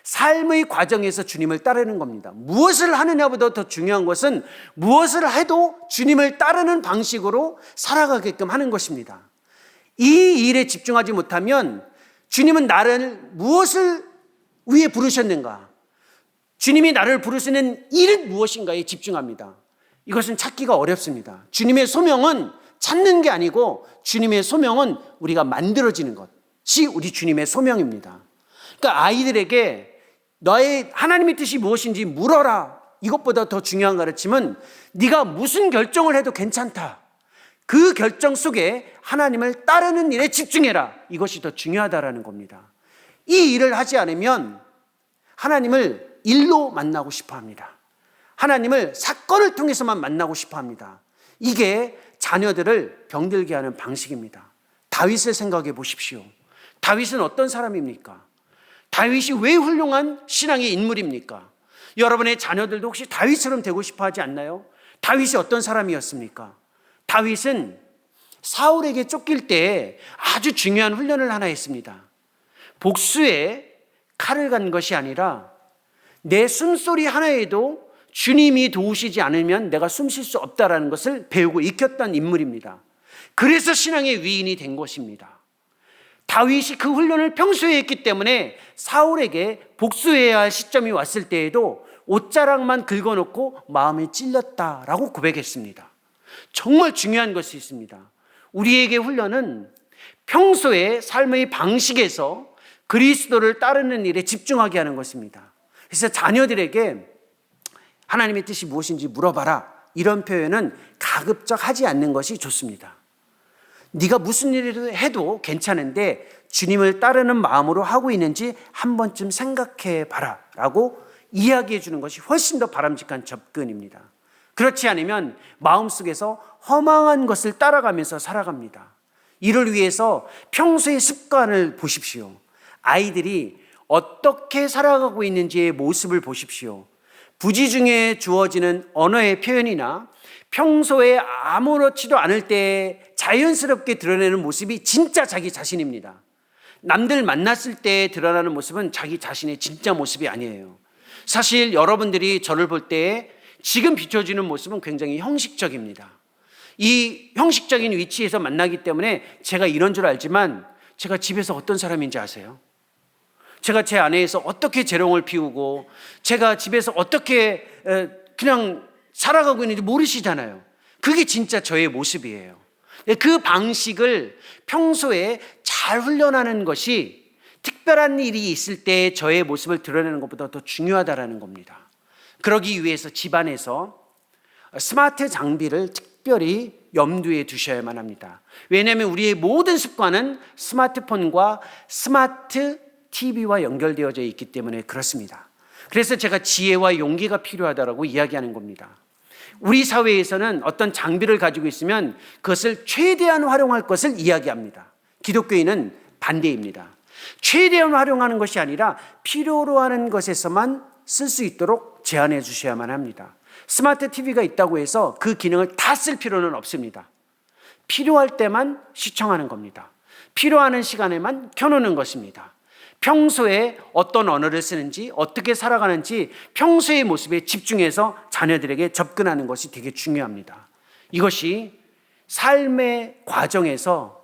삶의 과정에서 주님을 따르는 겁니다. 무엇을 하느냐보다 더 중요한 것은 무엇을 해도 주님을 따르는 방식으로 살아가게끔 하는 것입니다. 이 일에 집중하지 못하면 주님은 나를 무엇을 위해 부르셨는가? 주님이 나를 부르시는 일은 무엇인가에 집중합니다. 이것은 찾기가 어렵습니다. 주님의 소명은 찾는 게 아니고 주님의 소명은 우리가 만들어지는 것이 우리 주님의 소명입니다. 그러니까 아이들에게 너의 하나님의 뜻이 무엇인지 물어라. 이것보다 더 중요한 가르침은 네가 무슨 결정을 해도 괜찮다. 그 결정 속에 하나님을 따르는 일에 집중해라. 이것이 더 중요하다라는 겁니다. 이 일을 하지 않으면 하나님을 일로 만나고 싶어 합니다. 하나님을 사건을 통해서만 만나고 싶어 합니다. 이게 자녀들을 병들게 하는 방식입니다. 다윗을 생각해 보십시오. 다윗은 어떤 사람입니까? 다윗이 왜 훌륭한 신앙의 인물입니까? 여러분의 자녀들도 혹시 다윗처럼 되고 싶어 하지 않나요? 다윗이 어떤 사람이었습니까? 다윗은 사울에게 쫓길 때 아주 중요한 훈련을 하나 했습니다. 복수에 칼을 간 것이 아니라 내 숨소리 하나에도 주님이 도우시지 않으면 내가 숨 쉴 수 없다라는 것을 배우고 익혔던 인물입니다. 그래서 신앙의 위인이 된 것입니다. 다윗이 그 훈련을 평소에 했기 때문에 사울에게 복수해야 할 시점이 왔을 때에도 옷자락만 긁어놓고 마음이 찔렸다라고 고백했습니다. 정말 중요한 것이 있습니다. 우리에게 훈련은 평소의 삶의 방식에서 그리스도를 따르는 일에 집중하게 하는 것입니다. 그래서 자녀들에게 하나님의 뜻이 무엇인지 물어봐라. 이런 표현은 가급적 하지 않는 것이 좋습니다. 네가 무슨 일을 해도 괜찮은데 주님을 따르는 마음으로 하고 있는지 한 번쯤 생각해 봐라 라고 이야기해 주는 것이 훨씬 더 바람직한 접근입니다. 그렇지 않으면 마음속에서 허망한 것을 따라가면서 살아갑니다. 이를 위해서 평소의 습관을 보십시오. 아이들이 어떻게 살아가고 있는지의 모습을 보십시오. 부지중에 주어지는 언어의 표현이나 평소에 아무렇지도 않을 때 자연스럽게 드러내는 모습이 진짜 자기 자신입니다. 남들 만났을 때 드러나는 모습은 자기 자신의 진짜 모습이 아니에요. 사실 여러분들이 저를 볼 때 지금 비춰지는 모습은 굉장히 형식적입니다. 이 형식적인 위치에서 만나기 때문에 제가 이런 줄 알지만 제가 집에서 어떤 사람인지 아세요? 제가 제 아내에서 어떻게 재롱을 피우고 제가 집에서 어떻게 그냥 살아가고 있는지 모르시잖아요. 그게 진짜 저의 모습이에요. 그 방식을 평소에 잘 훈련하는 것이 특별한 일이 있을 때 저의 모습을 드러내는 것보다 더 중요하다는 겁니다. 그러기 위해서 집안에서 스마트 장비를 특별히 염두에 두셔야만 합니다. 왜냐하면 우리의 모든 습관은 스마트폰과 스마트 TV와 연결되어져 있기 때문에 그렇습니다. 그래서 제가 지혜와 용기가 필요하다고 이야기하는 겁니다. 우리 사회에서는 어떤 장비를 가지고 있으면 그것을 최대한 활용할 것을 이야기합니다. 기독교인은 반대입니다. 최대한 활용하는 것이 아니라 필요로 하는 것에서만 쓸 수 있도록 제한해 주셔야만 합니다. 스마트 TV가 있다고 해서 그 기능을 다 쓸 필요는 없습니다. 필요할 때만 시청하는 겁니다. 필요하는 시간에만 켜놓는 것입니다. 평소에 어떤 언어를 쓰는지 어떻게 살아가는지 평소의 모습에 집중해서 자녀들에게 접근하는 것이 되게 중요합니다. 이것이 삶의 과정에서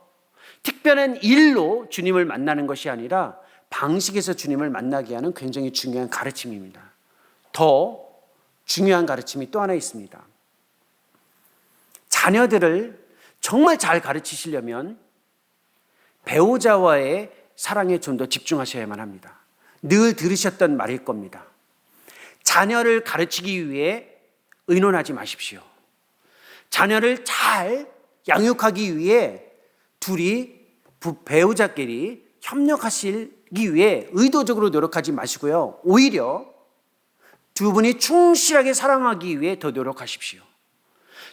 특별한 일로 주님을 만나는 것이 아니라 방식에서 주님을 만나게 하는 굉장히 중요한 가르침입니다. 더 중요한 가르침이 또 하나 있습니다. 자녀들을 정말 잘 가르치시려면 배우자와의 사랑에 좀 더 집중하셔야만 합니다. 늘 들으셨던 말일 겁니다. 자녀를 가르치기 위해 의논하지 마십시오. 자녀를 잘 양육하기 위해 둘이 배우자끼리 협력하시기 위해 의도적으로 노력하지 마시고요. 오히려 두 분이 충실하게 사랑하기 위해 더 노력하십시오.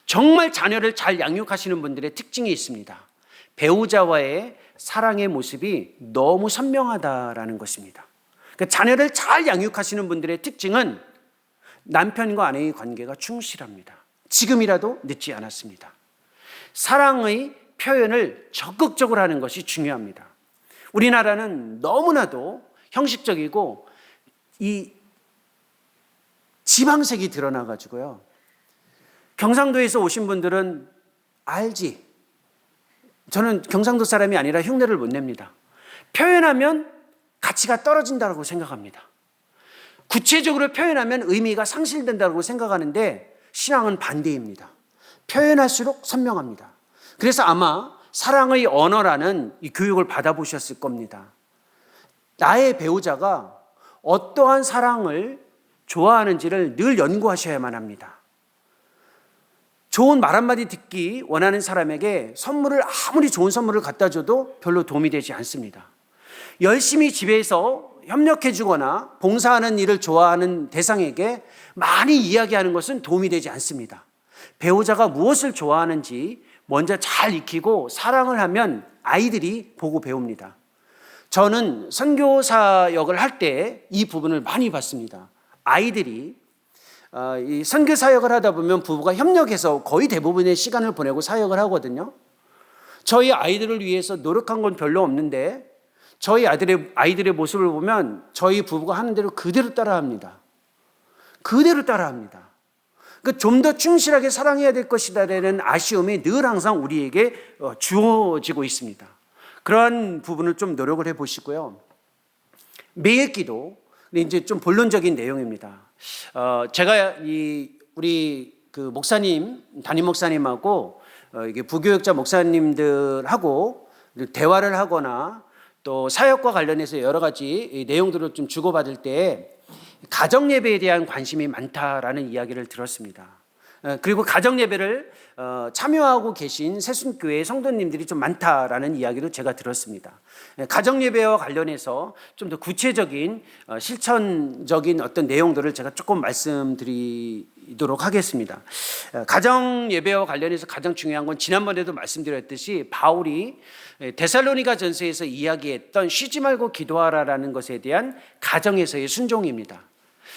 정말 자녀를 잘 양육하시는 분들의 특징이 있습니다. 배우자와의 사랑의 모습이 너무 선명하다라는 것입니다. 그러니까 자녀를 잘 양육하시는 분들의 특징은 남편과 아내의 관계가 충실합니다. 지금이라도 늦지 않았습니다. 사랑의 표현을 적극적으로 하는 것이 중요합니다. 우리나라는 너무나도 형식적이고 이 지방색이 드러나가지고요. 경상도에서 오신 분들은 알지. 저는 경상도 사람이 아니라 흉내를 못 냅니다. 표현하면 가치가 떨어진다고 생각합니다. 구체적으로 표현하면 의미가 상실된다고 생각하는데 신앙은 반대입니다. 표현할수록 선명합니다. 그래서 아마 사랑의 언어라는 이 교육을 받아보셨을 겁니다. 나의 배우자가 어떠한 사랑을 좋아하는지를 늘 연구하셔야만 합니다. 좋은 말 한마디 듣기 원하는 사람에게 선물을 아무리 좋은 선물을 갖다 줘도 별로 도움이 되지 않습니다. 열심히 집에서 협력해 주거나 봉사하는 일을 좋아하는 대상에게 많이 이야기하는 것은 도움이 되지 않습니다. 배우자가 무엇을 좋아하는지 먼저 잘 익히고 사랑을 하면 아이들이 보고 배웁니다. 저는 선교사 역을 할 때 이 부분을 많이 봤습니다. 아이들이 이 선교 사역을 하다 보면 부부가 협력해서 거의 대부분의 시간을 보내고 사역을 하거든요. 저희 아이들을 위해서 노력한 건 별로 없는데 저희 아이들의 모습을 보면 저희 부부가 하는 대로 그대로 따라합니다. 그대로 따라합니다. 그러니까 좀 더 충실하게 사랑해야 될 것이다라는 아쉬움이 늘 항상 우리에게 주어지고 있습니다. 그러한 부분을 좀 노력을 해보시고요. 매일 기도, 이제 좀 본론적인 내용입니다. 제가 우리 그 목사님, 담임 목사님하고 이게 부교육자 목사님들하고 대화를 하거나 또 사역과 관련해서 여러 가지 내용들을 좀 주고받을 때 가정 예배에 대한 관심이 많다라는 이야기를 들었습니다. 그리고 가정 예배를 참여하고 계신 새순교회 성도님들이 좀 많다라는 이야기도 제가 들었습니다. 가정 예배와 관련해서 좀 더 구체적인 실천적인 어떤 내용들을 제가 조금 말씀드리도록 하겠습니다. 가정 예배와 관련해서 가장 중요한 건 지난번에도 말씀드렸듯이 바울이 데살로니가 전서에서 이야기했던 쉬지 말고 기도하라라는 것에 대한 가정에서의 순종입니다.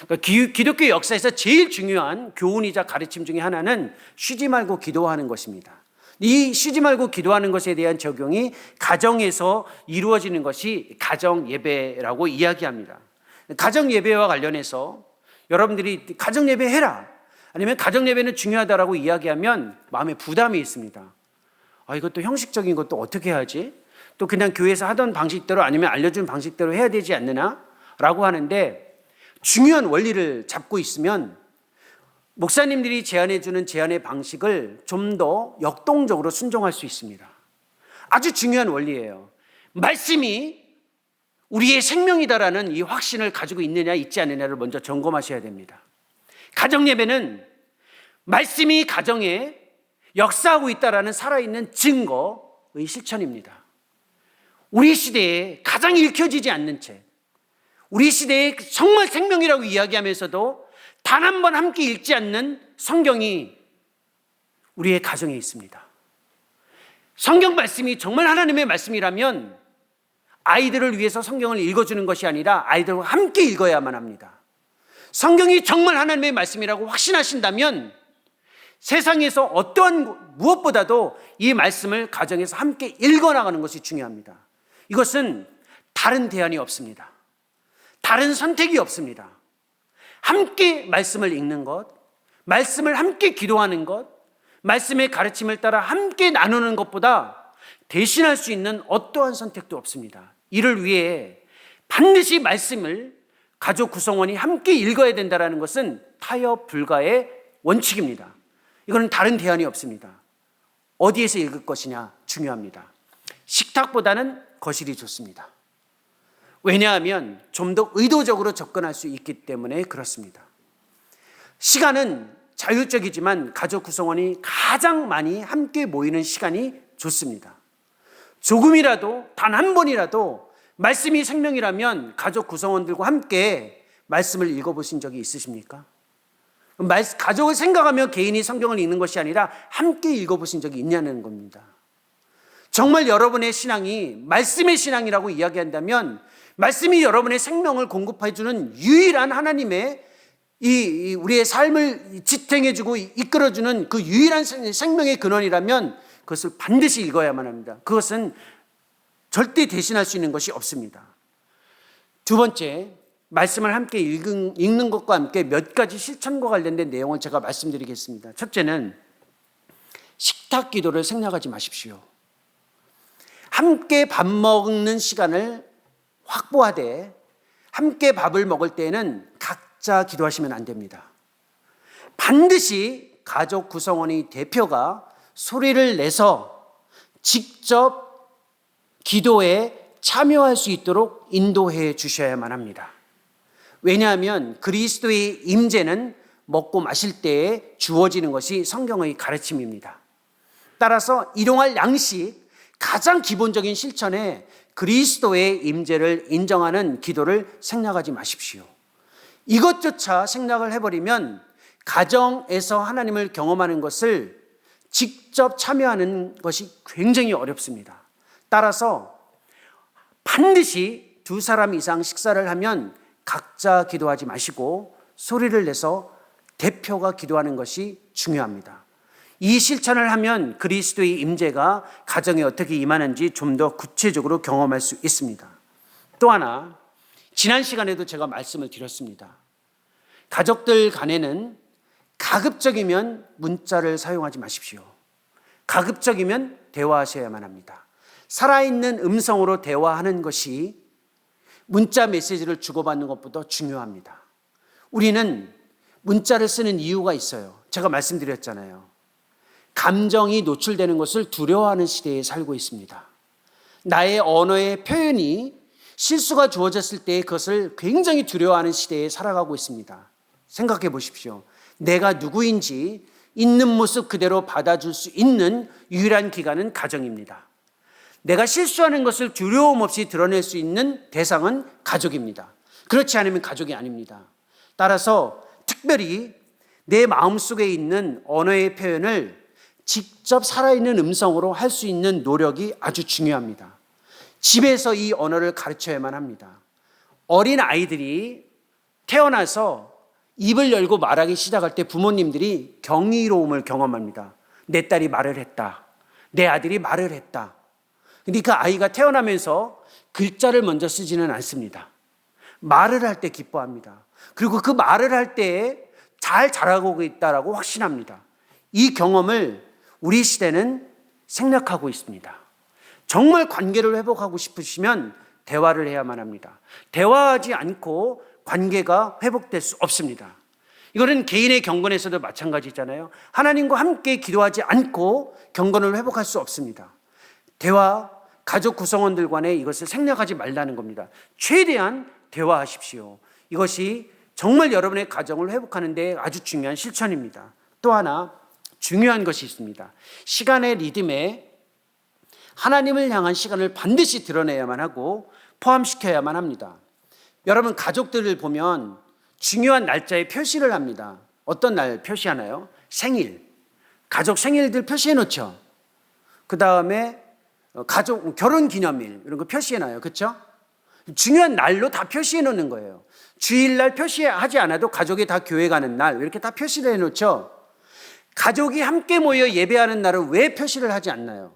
그러니까 기독교 역사에서 제일 중요한 교훈이자 가르침 중에 하나는 쉬지 말고 기도하는 것입니다. 이 쉬지 말고 기도하는 것에 대한 적용이 가정에서 이루어지는 것이 가정 예배라고 이야기합니다. 가정 예배와 관련해서 여러분들이 가정 예배 해라 아니면 가정 예배는 중요하다라고 이야기하면 마음에 부담이 있습니다. 이것도 형식적인 것도 어떻게 하지? 또 그냥 교회에서 하던 방식대로 아니면 알려준 방식대로 해야 되지 않느냐? 라고 하는데 중요한 원리를 잡고 있으면 목사님들이 제안해 주는 제안의 방식을 좀 더 역동적으로 순종할 수 있습니다. 아주 중요한 원리예요. 말씀이 우리의 생명이다라는 이 확신을 가지고 있느냐 있지 않느냐를 먼저 점검하셔야 됩니다. 가정 예배는 말씀이 가정에 역사하고 있다라는 살아있는 증거의 실천입니다. 우리 시대에 가장 읽혀지지 않는 책, 우리 시대에 정말 생명이라고 이야기하면서도 단 한 번 함께 읽지 않는 성경이 우리의 가정에 있습니다. 성경 말씀이 정말 하나님의 말씀이라면 아이들을 위해서 성경을 읽어주는 것이 아니라 아이들과 함께 읽어야만 합니다. 성경이 정말 하나님의 말씀이라고 확신하신다면 세상에서 어떠한 무엇보다도 이 말씀을 가정에서 함께 읽어나가는 것이 중요합니다. 이것은 다른 대안이 없습니다. 다른 선택이 없습니다. 함께 말씀을 읽는 것, 말씀을 함께 기도하는 것, 말씀의 가르침을 따라 함께 나누는 것보다 대신할 수 있는 어떠한 선택도 없습니다. 이를 위해 반드시 말씀을 가족 구성원이 함께 읽어야 된다는 것은 타협 불가의 원칙입니다. 이거는 다른 대안이 없습니다. 어디에서 읽을 것이냐 중요합니다. 식탁보다는 거실이 좋습니다. 왜냐하면 좀 더 의도적으로 접근할 수 있기 때문에 그렇습니다. 시간은 자율적이지만 가족 구성원이 가장 많이 함께 모이는 시간이 좋습니다. 조금이라도 단 한 번이라도 말씀이 생명이라면 가족 구성원들과 함께 말씀을 읽어보신 적이 있으십니까? 가족을 생각하며 개인이 성경을 읽는 것이 아니라 함께 읽어보신 적이 있냐는 겁니다. 정말 여러분의 신앙이 말씀의 신앙이라고 이야기한다면 말씀이 여러분의 생명을 공급해주는 유일한 하나님의 우리의 삶을 지탱해주고 이끌어주는 그 유일한 생명의 근원이라면 그것을 반드시 읽어야만 합니다. 그것은 절대 대신할 수 있는 것이 없습니다. 두 번째, 말씀을 함께 읽는 것과 함께 몇 가지 실천과 관련된 내용을 제가 말씀드리겠습니다. 첫째는 식탁 기도를 생략하지 마십시오. 함께 밥 먹는 시간을 확보하되 함께 밥을 먹을 때에는 각자 기도하시면 안 됩니다. 반드시 가족 구성원의 대표가 소리를 내서 직접 기도에 참여할 수 있도록 인도해 주셔야만 합니다. 왜냐하면 그리스도의 임재는 먹고 마실 때에 주어지는 것이 성경의 가르침입니다. 따라서 일용할 양식, 가장 기본적인 실천에 그리스도의 임재를 인정하는 기도를 생략하지 마십시오. 이것조차 생략을 해버리면 가정에서 하나님을 경험하는 것을 직접 참여하는 것이 굉장히 어렵습니다. 따라서 반드시 2사람 이상 식사를 하면 각자 기도하지 마시고 소리를 내서 대표가 기도하는 것이 중요합니다. 이 실천을 하면 그리스도의 임재가 가정에 어떻게 임하는지 좀 더 구체적으로 경험할 수 있습니다. 또 하나, 지난 시간에도 제가 말씀을 드렸습니다. 가족들 간에는 가급적이면 문자를 사용하지 마십시오. 가급적이면 대화하셔야만 합니다. 살아있는 음성으로 대화하는 것이 문자 메시지를 주고받는 것보다 중요합니다. 우리는 문자를 쓰는 이유가 있어요. 제가 말씀드렸잖아요. 감정이 노출되는 것을 두려워하는 시대에 살고 있습니다. 나의 언어의 표현이 실수가 주어졌을 때 그것을 굉장히 두려워하는 시대에 살아가고 있습니다. 생각해 보십시오. 내가 누구인지 있는 모습 그대로 받아줄 수 있는 유일한 기관은 가정입니다. 내가 실수하는 것을 두려움 없이 드러낼 수 있는 대상은 가족입니다. 그렇지 않으면 가족이 아닙니다. 따라서 특별히 내 마음속에 있는 언어의 표현을 직접 살아있는 음성으로 할 수 있는 노력이 아주 중요합니다. 집에서 이 언어를 가르쳐야만 합니다. 어린 아이들이 태어나서 입을 열고 말하기 시작할 때 부모님들이 경이로움을 경험합니다. 내 딸이 말을 했다. 내 아들이 말을 했다. 근데 그 아이가 태어나면서 글자를 먼저 쓰지는 않습니다. 말을 할 때 기뻐합니다. 그리고 그 말을 할 때 잘 자라고 있다라고 확신합니다. 이 경험을 우리 시대는 생략하고 있습니다. 정말 관계를 회복하고 싶으시면 대화를 해야만 합니다. 대화하지 않고 관계가 회복될 수 없습니다. 이거는 개인의 경건에서도 마찬가지잖아요. 하나님과 함께 기도하지 않고 경건을 회복할 수 없습니다. 대화, 가족 구성원들 간에 이것을 생략하지 말라는 겁니다. 최대한 대화하십시오. 이것이 정말 여러분의 가정을 회복하는 데 아주 중요한 실천입니다. 또 하나 중요한 것이 있습니다. 시간의 리듬에 하나님을 향한 시간을 반드시 드러내야만 하고 포함시켜야만 합니다. 여러분 가족들을 보면 중요한 날짜에 표시를 합니다. 어떤 날 표시하나요? 생일. 가족 생일들 표시해 놓죠. 그 다음에 가족 결혼기념일 이런 거 표시해놔요. 그렇죠? 중요한 날로 다 표시해 놓는 거예요. 주일날 표시하지 않아도 가족이 다 교회 가는 날 이렇게 다 표시를 해놓죠. 가족이 함께 모여 예배하는 날은 왜 표시를 하지 않나요?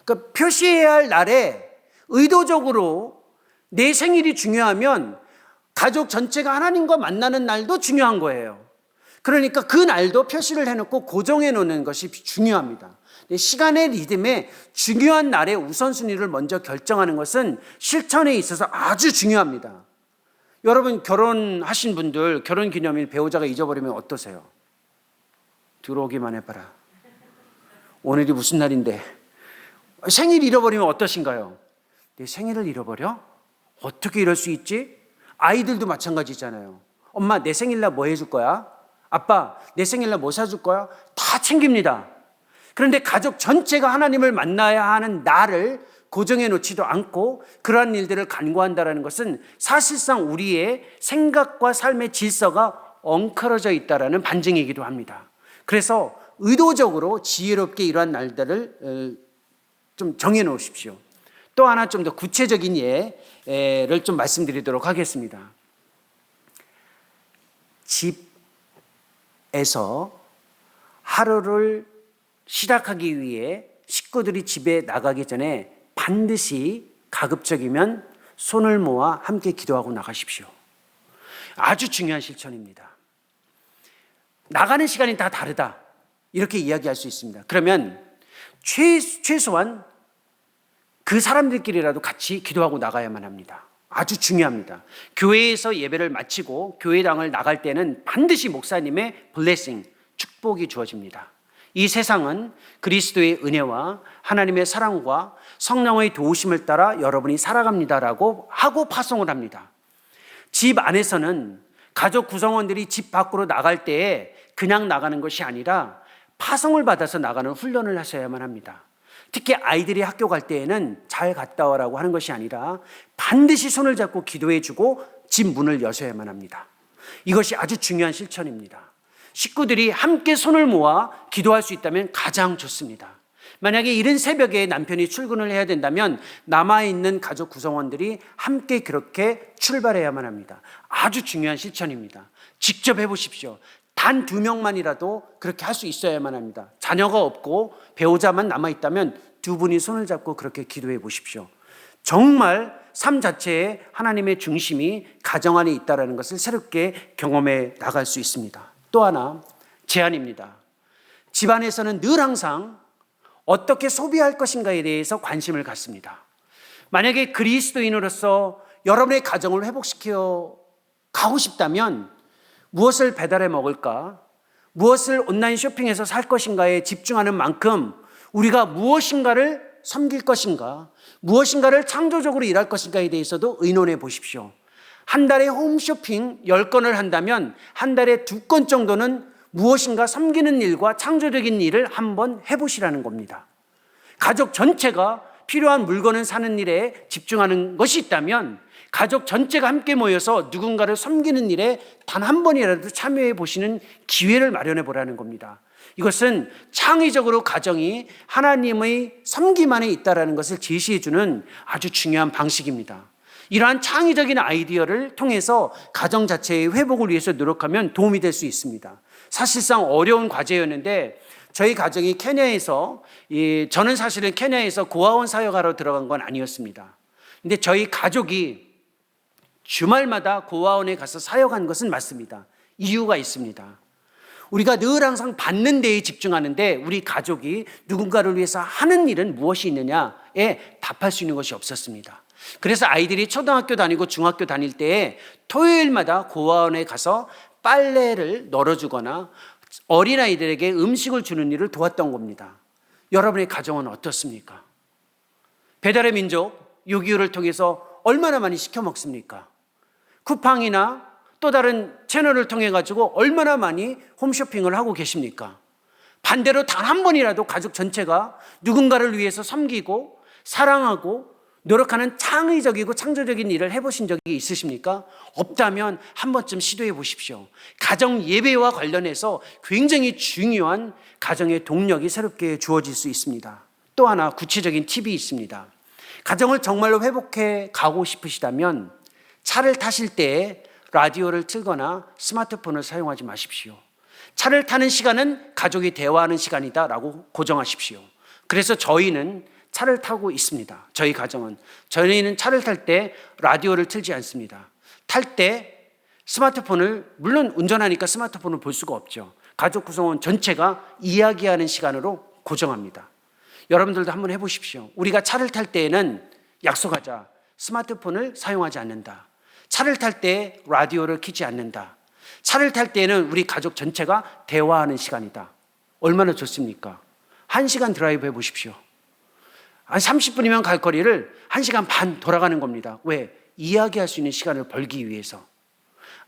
그러니까 표시해야 할 날에 의도적으로 내 생일이 중요하면 가족 전체가 하나님과 만나는 날도 중요한 거예요. 그러니까 그 날도 표시를 해놓고 고정해 놓는 것이 중요합니다. 시간의 리듬에 중요한 날의 우선순위를 먼저 결정하는 것은 실천에 있어서 아주 중요합니다. 여러분 결혼하신 분들 결혼기념일 배우자가 잊어버리면 어떠세요? 들어오기만 해봐라. 오늘이 무슨 날인데 생일 잃어버리면 어떠신가요? 내 생일을 잃어버려? 어떻게 이럴 수 있지? 아이들도 마찬가지잖아요. 엄마 내 생일날 뭐 해줄 거야? 아빠 내 생일날 뭐 사줄 거야? 다 챙깁니다. 그런데 가족 전체가 하나님을 만나야 하는 날을 고정해 놓지도 않고 그러한 일들을 간과한다는 것은 사실상 우리의 생각과 삶의 질서가 엉클어져 있다는 반증이기도 합니다. 그래서 의도적으로 지혜롭게 이러한 날들을 좀 정해 놓으십시오. 또 하나 좀 더 구체적인 예를 좀 말씀드리도록 하겠습니다. 집에서 하루를 시작하기 위해 식구들이 집에 나가기 전에 반드시 가급적이면 손을 모아 함께 기도하고 나가십시오. 아주 중요한 실천입니다. 나가는 시간이 다 다르다, 이렇게 이야기할 수 있습니다. 그러면 최소한 그 사람들끼리라도 같이 기도하고 나가야만 합니다. 아주 중요합니다. 교회에서 예배를 마치고 교회당을 나갈 때는 반드시 목사님의 블레싱, 축복이 주어집니다. 이 세상은 그리스도의 은혜와 하나님의 사랑과 성령의 도우심을 따라 여러분이 살아갑니다라고 하고 파송을 합니다. 집 안에서는 가족 구성원들이 집 밖으로 나갈 때에 그냥 나가는 것이 아니라 파송을 받아서 나가는 훈련을 하셔야만 합니다. 특히 아이들이 학교 갈 때에는 잘 갔다 와라고 하는 것이 아니라 반드시 손을 잡고 기도해주고 집 문을 여셔야만 합니다. 이것이 아주 중요한 실천입니다. 식구들이 함께 손을 모아 기도할 수 있다면 가장 좋습니다. 만약에 이른 새벽에 남편이 출근을 해야 된다면 남아있는 가족 구성원들이 함께 그렇게 출발해야만 합니다. 아주 중요한 실천입니다. 직접 해보십시오. 단 2명만이라도 그렇게 할 수 있어야만 합니다. 자녀가 없고 배우자만 남아있다면 2분이 손을 잡고 그렇게 기도해 보십시오. 정말 삶 자체에 하나님의 중심이 가정 안에 있다는 것을 새롭게 경험해 나갈 수 있습니다. 또 하나 제안입니다. 집안에서는 늘 항상 어떻게 소비할 것인가에 대해서 관심을 갖습니다. 만약에 그리스도인으로서 여러분의 가정을 회복시켜 가고 싶다면 무엇을 배달해 먹을까? 무엇을 온라인 쇼핑에서 살 것인가에 집중하는 만큼 우리가 무엇인가를 섬길 것인가? 무엇인가를 창조적으로 일할 것인가에 대해서도 의논해 보십시오. 한 달에 홈쇼핑 10건을 한다면 한 달에 2건 정도는 무엇인가 섬기는 일과 창조적인 일을 한번 해보시라는 겁니다. 가족 전체가 필요한 물건을 사는 일에 집중하는 것이 있다면 가족 전체가 함께 모여서 누군가를 섬기는 일에 단 한 번이라도 참여해 보시는 기회를 마련해 보라는 겁니다. 이것은 창의적으로 가정이 하나님의 섬김 안에 있다는 것을 제시해 주는 아주 중요한 방식입니다. 이러한 창의적인 아이디어를 통해서 가정 자체의 회복을 위해서 노력하면 도움이 될 수 있습니다. 사실상 어려운 과제였는데 저희 가정이 케냐에서, 저는 사실은 케냐에서 고아원 사역하러 들어간 건 아니었습니다. 근데 저희 가족이 주말마다 고아원에 가서 사역한 것은 맞습니다. 이유가 있습니다. 우리가 늘 항상 받는 데에 집중하는데 우리 가족이 누군가를 위해서 하는 일은 무엇이 있느냐에 답할 수 있는 것이 없었습니다. 그래서 아이들이 초등학교 다니고 중학교 다닐 때에 토요일마다 고아원에 가서 빨래를 널어주거나 어린아이들에게 음식을 주는 일을 도왔던 겁니다. 여러분의 가정은 어떻습니까? 배달의 민족, 요기요를 통해서 얼마나 많이 시켜 먹습니까? 쿠팡이나 또 다른 채널을 통해 가지고 얼마나 많이 홈쇼핑을 하고 계십니까? 반대로 단 한 번이라도 가족 전체가 누군가를 위해서 섬기고 사랑하고 노력하는 창의적이고 창조적인 일을 해보신 적이 있으십니까? 없다면 한 번쯤 시도해 보십시오. 가정 예배와 관련해서 굉장히 중요한 가정의 동력이 새롭게 주어질 수 있습니다. 또 하나 구체적인 팁이 있습니다. 가정을 정말로 회복해 가고 싶으시다면 차를 타실 때 라디오를 틀거나 스마트폰을 사용하지 마십시오. 차를 타는 시간은 가족이 대화하는 시간이다라고 고정하십시오. 그래서 저희는 차를 타고 있습니다. 저희 가정은. 저희는 차를 탈 때 라디오를 틀지 않습니다. 탈 때 스마트폰을, 물론 운전하니까 스마트폰을 볼 수가 없죠. 가족 구성원 전체가 이야기하는 시간으로 고정합니다. 여러분들도 한번 해보십시오. 우리가 차를 탈 때에는 약속하자. 스마트폰을 사용하지 않는다. 차를 탈 때 라디오를 켜지 않는다. 차를 탈 때에는 우리 가족 전체가 대화하는 시간이다. 얼마나 좋습니까? 1시간 드라이브 해보십시오. 한 30분이면 갈 거리를 1시간 반 돌아가는 겁니다. 왜? 이야기할 수 있는 시간을 벌기 위해서.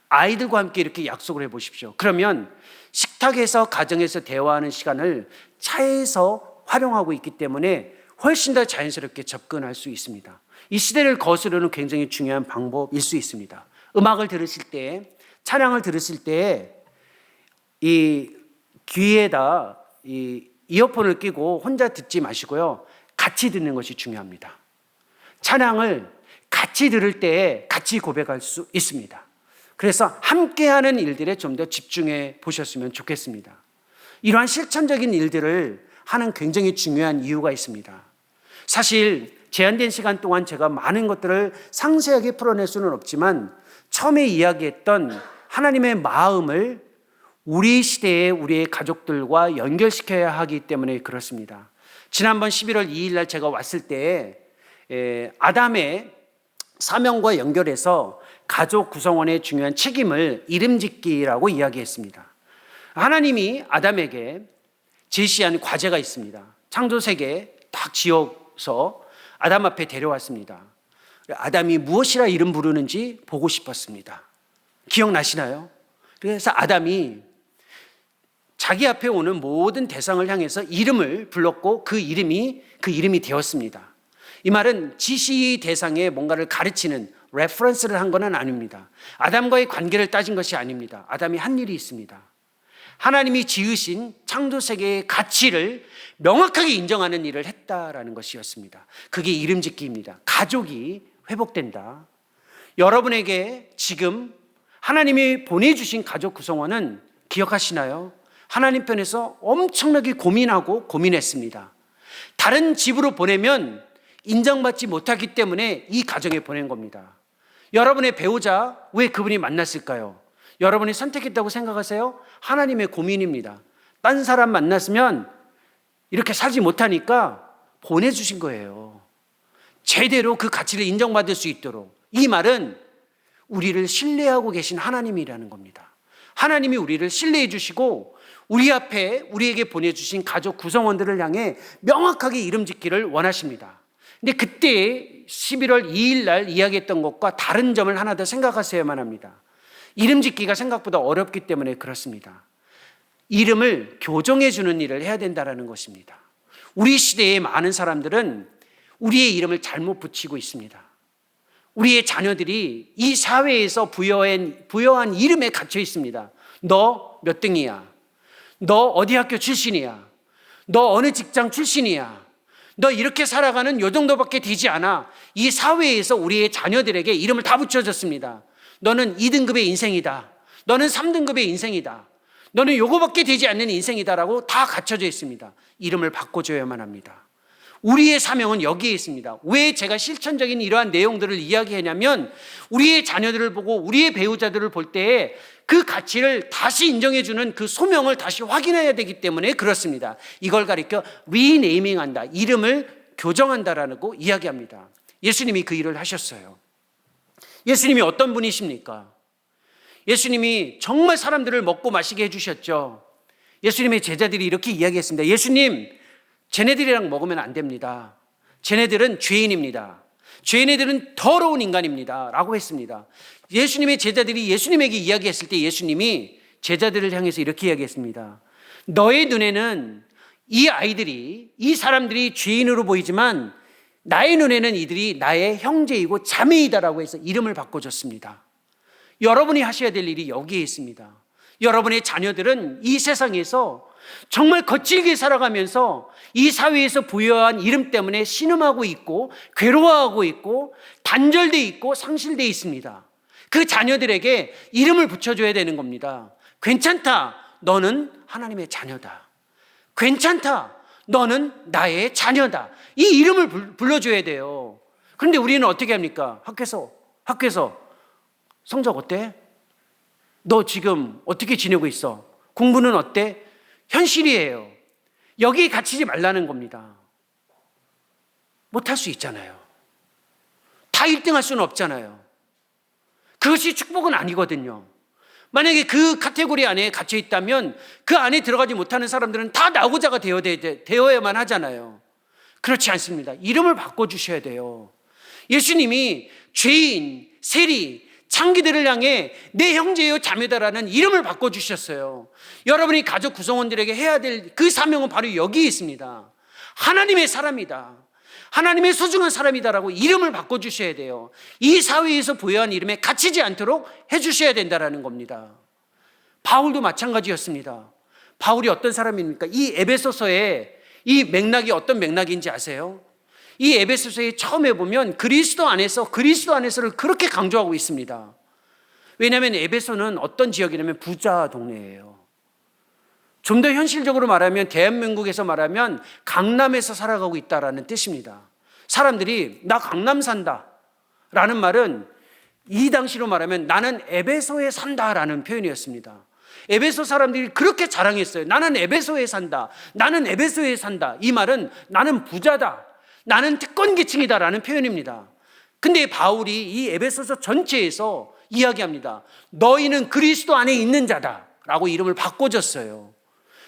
아이들과 함께 이렇게 약속을 해보십시오. 그러면 식탁에서 가정에서 대화하는 시간을 차에서 활용하고 있기 때문에 훨씬 더 자연스럽게 접근할 수 있습니다. 이 시대를 거스르는 굉장히 중요한 방법일 수 있습니다. 음악을 들으실 때, 찬양을 들으실 때 이 귀에다 이 이어폰을 끼고 혼자 듣지 마시고요. 같이 듣는 것이 중요합니다. 찬양을 같이 들을 때 같이 고백할 수 있습니다. 그래서 함께하는 일들에 좀 더 집중해 보셨으면 좋겠습니다. 이러한 실천적인 일들을 하는 굉장히 중요한 이유가 있습니다. 사실 제한된 시간 동안 제가 많은 것들을 상세하게 풀어낼 수는 없지만 처음에 이야기했던 하나님의 마음을 우리 시대에 우리의 가족들과 연결시켜야 하기 때문에 그렇습니다. 지난번 11월 2일 날 제가 왔을 때 아담의 사명과 연결해서 가족 구성원의 중요한 책임을 이름짓기라고 이야기했습니다. 하나님이 아담에게 제시한 과제가 있습니다. 창조세계 딱 지어서 아담 앞에 데려왔습니다. 아담이 무엇이라 이름 부르는지 보고 싶었습니다. 기억나시나요? 그래서 아담이 자기 앞에 오는 모든 대상을 향해서 이름을 불렀고 그 이름이 되었습니다. 이 말은 지시 대상에 뭔가를 가르치는 레퍼런스를 한 것은 아닙니다. 아담과의 관계를 따진 것이 아닙니다. 아담이 한 일이 있습니다. 하나님이 지으신 창조세계의 가치를 명확하게 인정하는 일을 했다라는 것이었습니다. 그게 이름짓기입니다. 가족이 회복된다. 여러분에게 지금 하나님이 보내주신 가족 구성원은 기억하시나요? 하나님 편에서 엄청나게 고민하고 고민했습니다. 다른 집으로 보내면 인정받지 못하기 때문에 이 가정에 보낸 겁니다. 여러분의 배우자, 왜 그분이 만났을까요? 여러분이 선택했다고 생각하세요? 하나님의 고민입니다. 딴 사람 만났으면 이렇게 살지 못하니까 보내주신 거예요. 제대로 그 가치를 인정받을 수 있도록. 이 말은 우리를 신뢰하고 계신 하나님이라는 겁니다. 하나님이 우리를 신뢰해 주시고 우리 앞에 우리에게 보내주신 가족 구성원들을 향해 명확하게 이름 짓기를 원하십니다. 근데 그때 11월 2일 날 이야기했던 것과 다른 점을 하나 더 생각하셔야만 합니다. 이름 짓기가 생각보다 어렵기 때문에 그렇습니다. 이름을 교정해 주는 일을 해야 된다는 것입니다. 우리 시대의 많은 사람들은 우리의 이름을 잘못 붙이고 있습니다. 우리의 자녀들이 이 사회에서 부여한 이름에 갇혀 있습니다. 너 몇 등이야? 너 어디 학교 출신이야? 너 어느 직장 출신이야? 너 이렇게 살아가는 요 정도밖에 되지 않아. 이 사회에서 우리의 자녀들에게 이름을 다 붙여줬습니다. 너는 2등급의 인생이다. 너는 3등급의 인생이다. 너는 요거밖에 되지 않는 인생이다라고 다 갖춰져 있습니다. 이름을 바꿔줘야만 합니다. 우리의 사명은 여기에 있습니다. 왜 제가 실천적인 이러한 내용들을 이야기하냐면 우리의 자녀들을 보고 우리의 배우자들을 볼 때에 그 가치를 다시 인정해주는 그 소명을 다시 확인해야 되기 때문에 그렇습니다. 이걸 가리켜 리네이밍한다. 이름을 교정한다라고 이야기합니다. 예수님이 그 일을 하셨어요. 예수님이 어떤 분이십니까? 예수님이 정말 사람들을 먹고 마시게 해주셨죠. 예수님의 제자들이 이렇게 이야기했습니다. 예수님, 쟤네들이랑 먹으면 안 됩니다. 쟤네들은 죄인입니다. 쟤네들은 더러운 인간입니다. 라고 했습니다. 예수님의 제자들이 예수님에게 이야기했을 때 예수님이 제자들을 향해서 이렇게 이야기했습니다. 너의 눈에는 이 아이들이, 이 사람들이 죄인으로 보이지만 나의 눈에는 이들이 나의 형제이고 자매이다라고 해서 이름을 바꿔줬습니다. 여러분이 하셔야 될 일이 여기에 있습니다. 여러분의 자녀들은 이 세상에서 정말 거칠게 살아가면서 이 사회에서 부여한 이름 때문에 신음하고 있고 괴로워하고 있고 단절돼 있고 상실돼 있습니다. 그 자녀들에게 이름을 붙여줘야 되는 겁니다. 괜찮다. 너는 하나님의 자녀다. 괜찮다. 너는 나의 자녀다. 이 이름을 불러줘야 돼요. 그런데 우리는 어떻게 합니까? 학교에서 성적 어때? 너 지금 어떻게 지내고 있어? 공부는 어때? 현실이에요. 여기에 갇히지 말라는 겁니다. 못할 수 있잖아요. 다 1등 할 수는 없잖아요. 그것이 축복은 아니거든요. 만약에 그 카테고리 안에 갇혀 있다면 그 안에 들어가지 못하는 사람들은 다 나고자가 되어야만 하잖아요. 그렇지 않습니다. 이름을 바꿔주셔야 돼요. 예수님이 죄인, 세리, 창기들을 향해 내 형제요 자매다라는 이름을 바꿔주셨어요. 여러분이 가족 구성원들에게 해야 될 그 사명은 바로 여기에 있습니다. 하나님의 사람이다. 하나님의 소중한 사람이다라고 이름을 바꿔주셔야 돼요. 이 사회에서 부여한 이름에 갇히지 않도록 해주셔야 된다는 겁니다. 바울도 마찬가지였습니다. 바울이 어떤 사람입니까? 이 에베소서의 이 맥락이 어떤 맥락인지 아세요? 이 에베소서에 처음에 보면 그리스도 안에서를 그렇게 강조하고 있습니다. 왜냐하면 에베소는 어떤 지역이냐면 부자 동네예요. 좀 더 현실적으로 말하면 대한민국에서 말하면 강남에서 살아가고 있다라는 뜻입니다. 사람들이 나 강남 산다 라는 말은 이 당시로 말하면 나는 에베소에 산다라는 표현이었습니다. 에베소 사람들이 그렇게 자랑했어요. 나는 에베소에 산다. 나는 에베소에 산다. 이 말은 나는 부자다. 나는 특권계층이다라는 표현입니다. 근데 바울이 이 에베소서 전체에서 이야기합니다. 너희는 그리스도 안에 있는 자다라고 이름을 바꿔줬어요.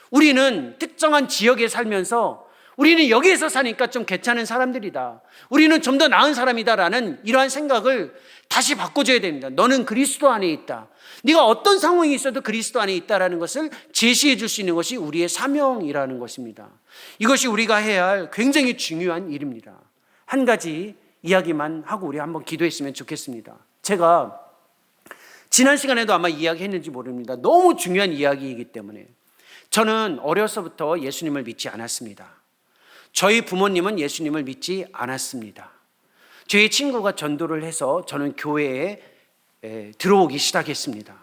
우리는 특정한 지역에 살면서 우리는 여기에서 사니까 좀 괜찮은 사람들이다. 우리는 좀 더 나은 사람이다라는 이러한 생각을 다시 바꿔줘야 됩니다. 너는 그리스도 안에 있다. 네가 어떤 상황이 있어도 그리스도 안에 있다라는 것을 제시해 줄 수 있는 것이 우리의 사명이라는 것입니다. 이것이 우리가 해야 할 굉장히 중요한 일입니다. 한 가지 이야기만 하고 우리 한번 기도했으면 좋겠습니다. 제가 지난 시간에도 아마 이야기했는지 모릅니다. 너무 중요한 이야기이기 때문에 저는 어려서부터 예수님을 믿지 않았습니다. 저희 부모님은 예수님을 믿지 않았습니다. 저희 친구가 전도를 해서 저는 교회에 들어오기 시작했습니다.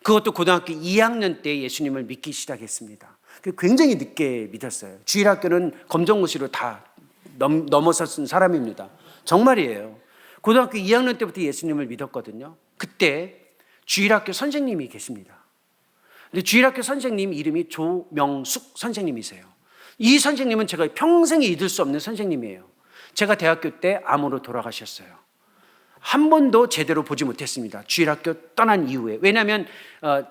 그것도 고등학교 2학년 때 예수님을 믿기 시작했습니다. 굉장히 늦게 믿었어요. 주일학교는 검정고시로 다 넘어섰은 사람입니다. 정말이에요. 고등학교 2학년 때부터 예수님을 믿었거든요. 그때 주일학교 선생님이 계십니다. 근데 주일학교 선생님 이름이 조명숙 선생님이세요. 이 선생님은 제가 평생에 잊을 수 없는 선생님이에요. 제가 대학교 때 암으로 돌아가셨어요. 한 번도 제대로 보지 못했습니다. 주일학교 떠난 이후에. 왜냐하면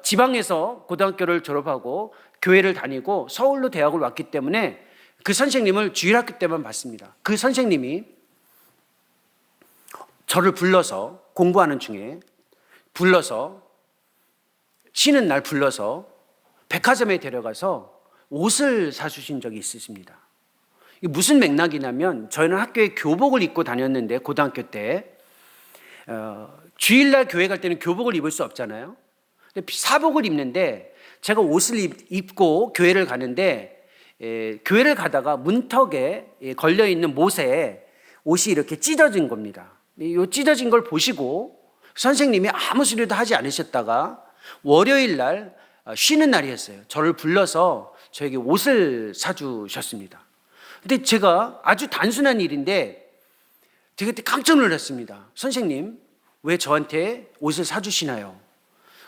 지방에서 고등학교를 졸업하고 교회를 다니고 서울로 대학을 왔기 때문에 그 선생님을 주일학교 때만 봤습니다. 그 선생님이 저를 불러서 공부하는 중에 쉬는 날 불러서 백화점에 데려가서 옷을 사주신 적이 있으십니다. 이게 무슨 맥락이냐면 저희는 학교에 교복을 입고 다녔는데 고등학교 때 주일날 교회 갈 때는 교복을 입을 수 없잖아요. 사복을 입는데 제가 옷을 입고 교회를 가는데 교회를 가다가 문턱에 걸려있는 못에 옷이 이렇게 찢어진 겁니다. 이 찢어진 걸 보시고 선생님이 아무 소리도 하지 않으셨다가 월요일 날 쉬는 날이었어요. 저를 불러서 저에게 옷을 사주셨습니다. 근데 제가 아주 단순한 일인데 제가 그때 깜짝 놀랐습니다. 선생님, 왜 저한테 옷을 사주시나요?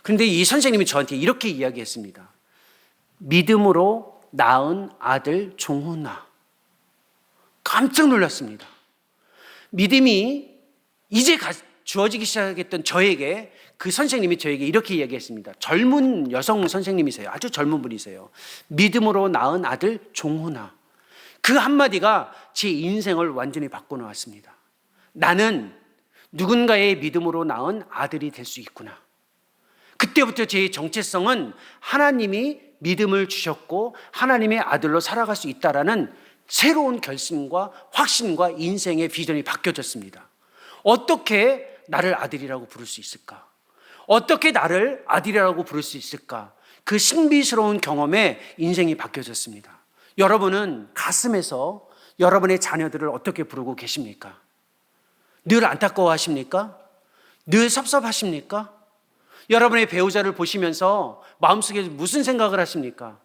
그런데 이 선생님이 저한테 이렇게 이야기했습니다. 믿음으로 낳은 아들 종훈아. 깜짝 놀랐습니다. 믿음이 이제 주어지기 시작했던 저에게 그 선생님이 저에게 이렇게 이야기했습니다. 젊은 여성 선생님이세요. 아주 젊은 분이세요. 믿음으로 낳은 아들 종훈아. 그 한마디가 제 인생을 완전히 바꿔놓았습니다. 나는 누군가의 믿음으로 낳은 아들이 될 수 있구나. 그때부터 제 정체성은 하나님이 믿음을 주셨고 하나님의 아들로 살아갈 수 있다라는 새로운 결심과 확신과 인생의 비전이 바뀌어졌습니다. 어떻게 나를 아들이라고 부를 수 있을까? 어떻게 나를 아들이라고 부를 수 있을까? 그 신비스러운 경험에 인생이 바뀌어졌습니다. 여러분은 가슴에서 여러분의 자녀들을 어떻게 부르고 계십니까? 늘 안타까워하십니까? 늘 섭섭하십니까? 여러분의 배우자를 보시면서 마음속에 무슨 생각을 하십니까?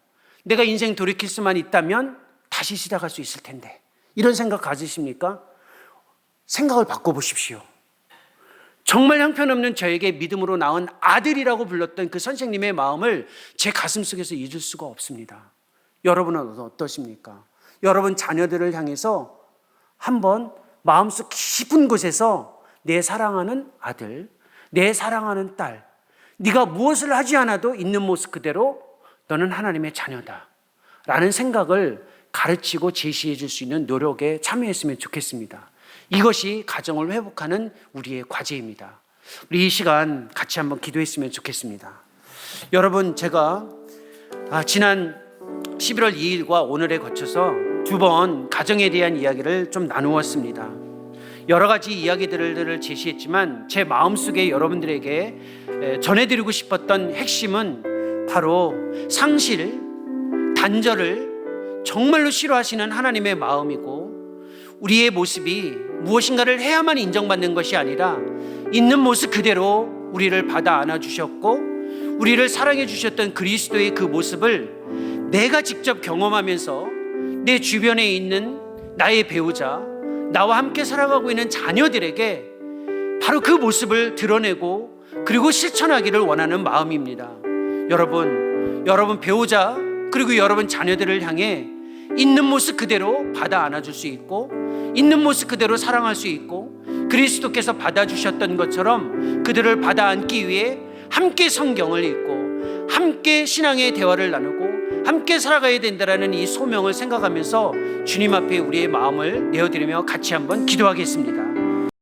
내가 인생 돌이킬 수만 있다면 다시 시작할 수 있을 텐데. 이런 생각 가지십니까? 생각을 바꿔보십시오. 정말 형편없는 저에게 믿음으로 낳은 아들이라고 불렀던 그 선생님의 마음을 제 가슴 속에서 잊을 수가 없습니다. 여러분은 어떠십니까? 여러분 자녀들을 향해서 한번 마음속 깊은 곳에서 내 사랑하는 아들, 내 사랑하는 딸, 네가 무엇을 하지 않아도 있는 모습 그대로 너는 하나님의 자녀다 라는 생각을 가르치고 제시해 줄 수 있는 노력에 참여했으면 좋겠습니다. 이것이 가정을 회복하는 우리의 과제입니다. 우리 이 시간 같이 한번 기도했으면 좋겠습니다. 여러분, 제가 지난 11월 2일과 오늘에 거쳐서 2번 가정에 대한 이야기를 좀 나누었습니다. 여러 가지 이야기들을 제시했지만 제 마음속에 여러분들에게 전해드리고 싶었던 핵심은 바로 상실, 단절을 정말로 싫어하시는 하나님의 마음이고 우리의 모습이 무엇인가를 해야만 인정받는 것이 아니라 있는 모습 그대로 우리를 받아 안아주셨고 우리를 사랑해 주셨던 그리스도의 그 모습을 내가 직접 경험하면서 내 주변에 있는 나의 배우자, 나와 함께 살아가고 있는 자녀들에게 바로 그 모습을 드러내고 그리고 실천하기를 원하는 마음입니다. 여러분 배우자 그리고 여러분 자녀들을 향해 있는 모습 그대로 받아 안아줄 수 있고 있는 모습 그대로 사랑할 수 있고 그리스도께서 받아주셨던 것처럼 그들을 받아 안기 위해 함께 성경을 읽고 함께 신앙의 대화를 나누고 함께 살아가야 된다는 이 소명을 생각하면서 주님 앞에 우리의 마음을 내어드리며 같이 한번 기도하겠습니다.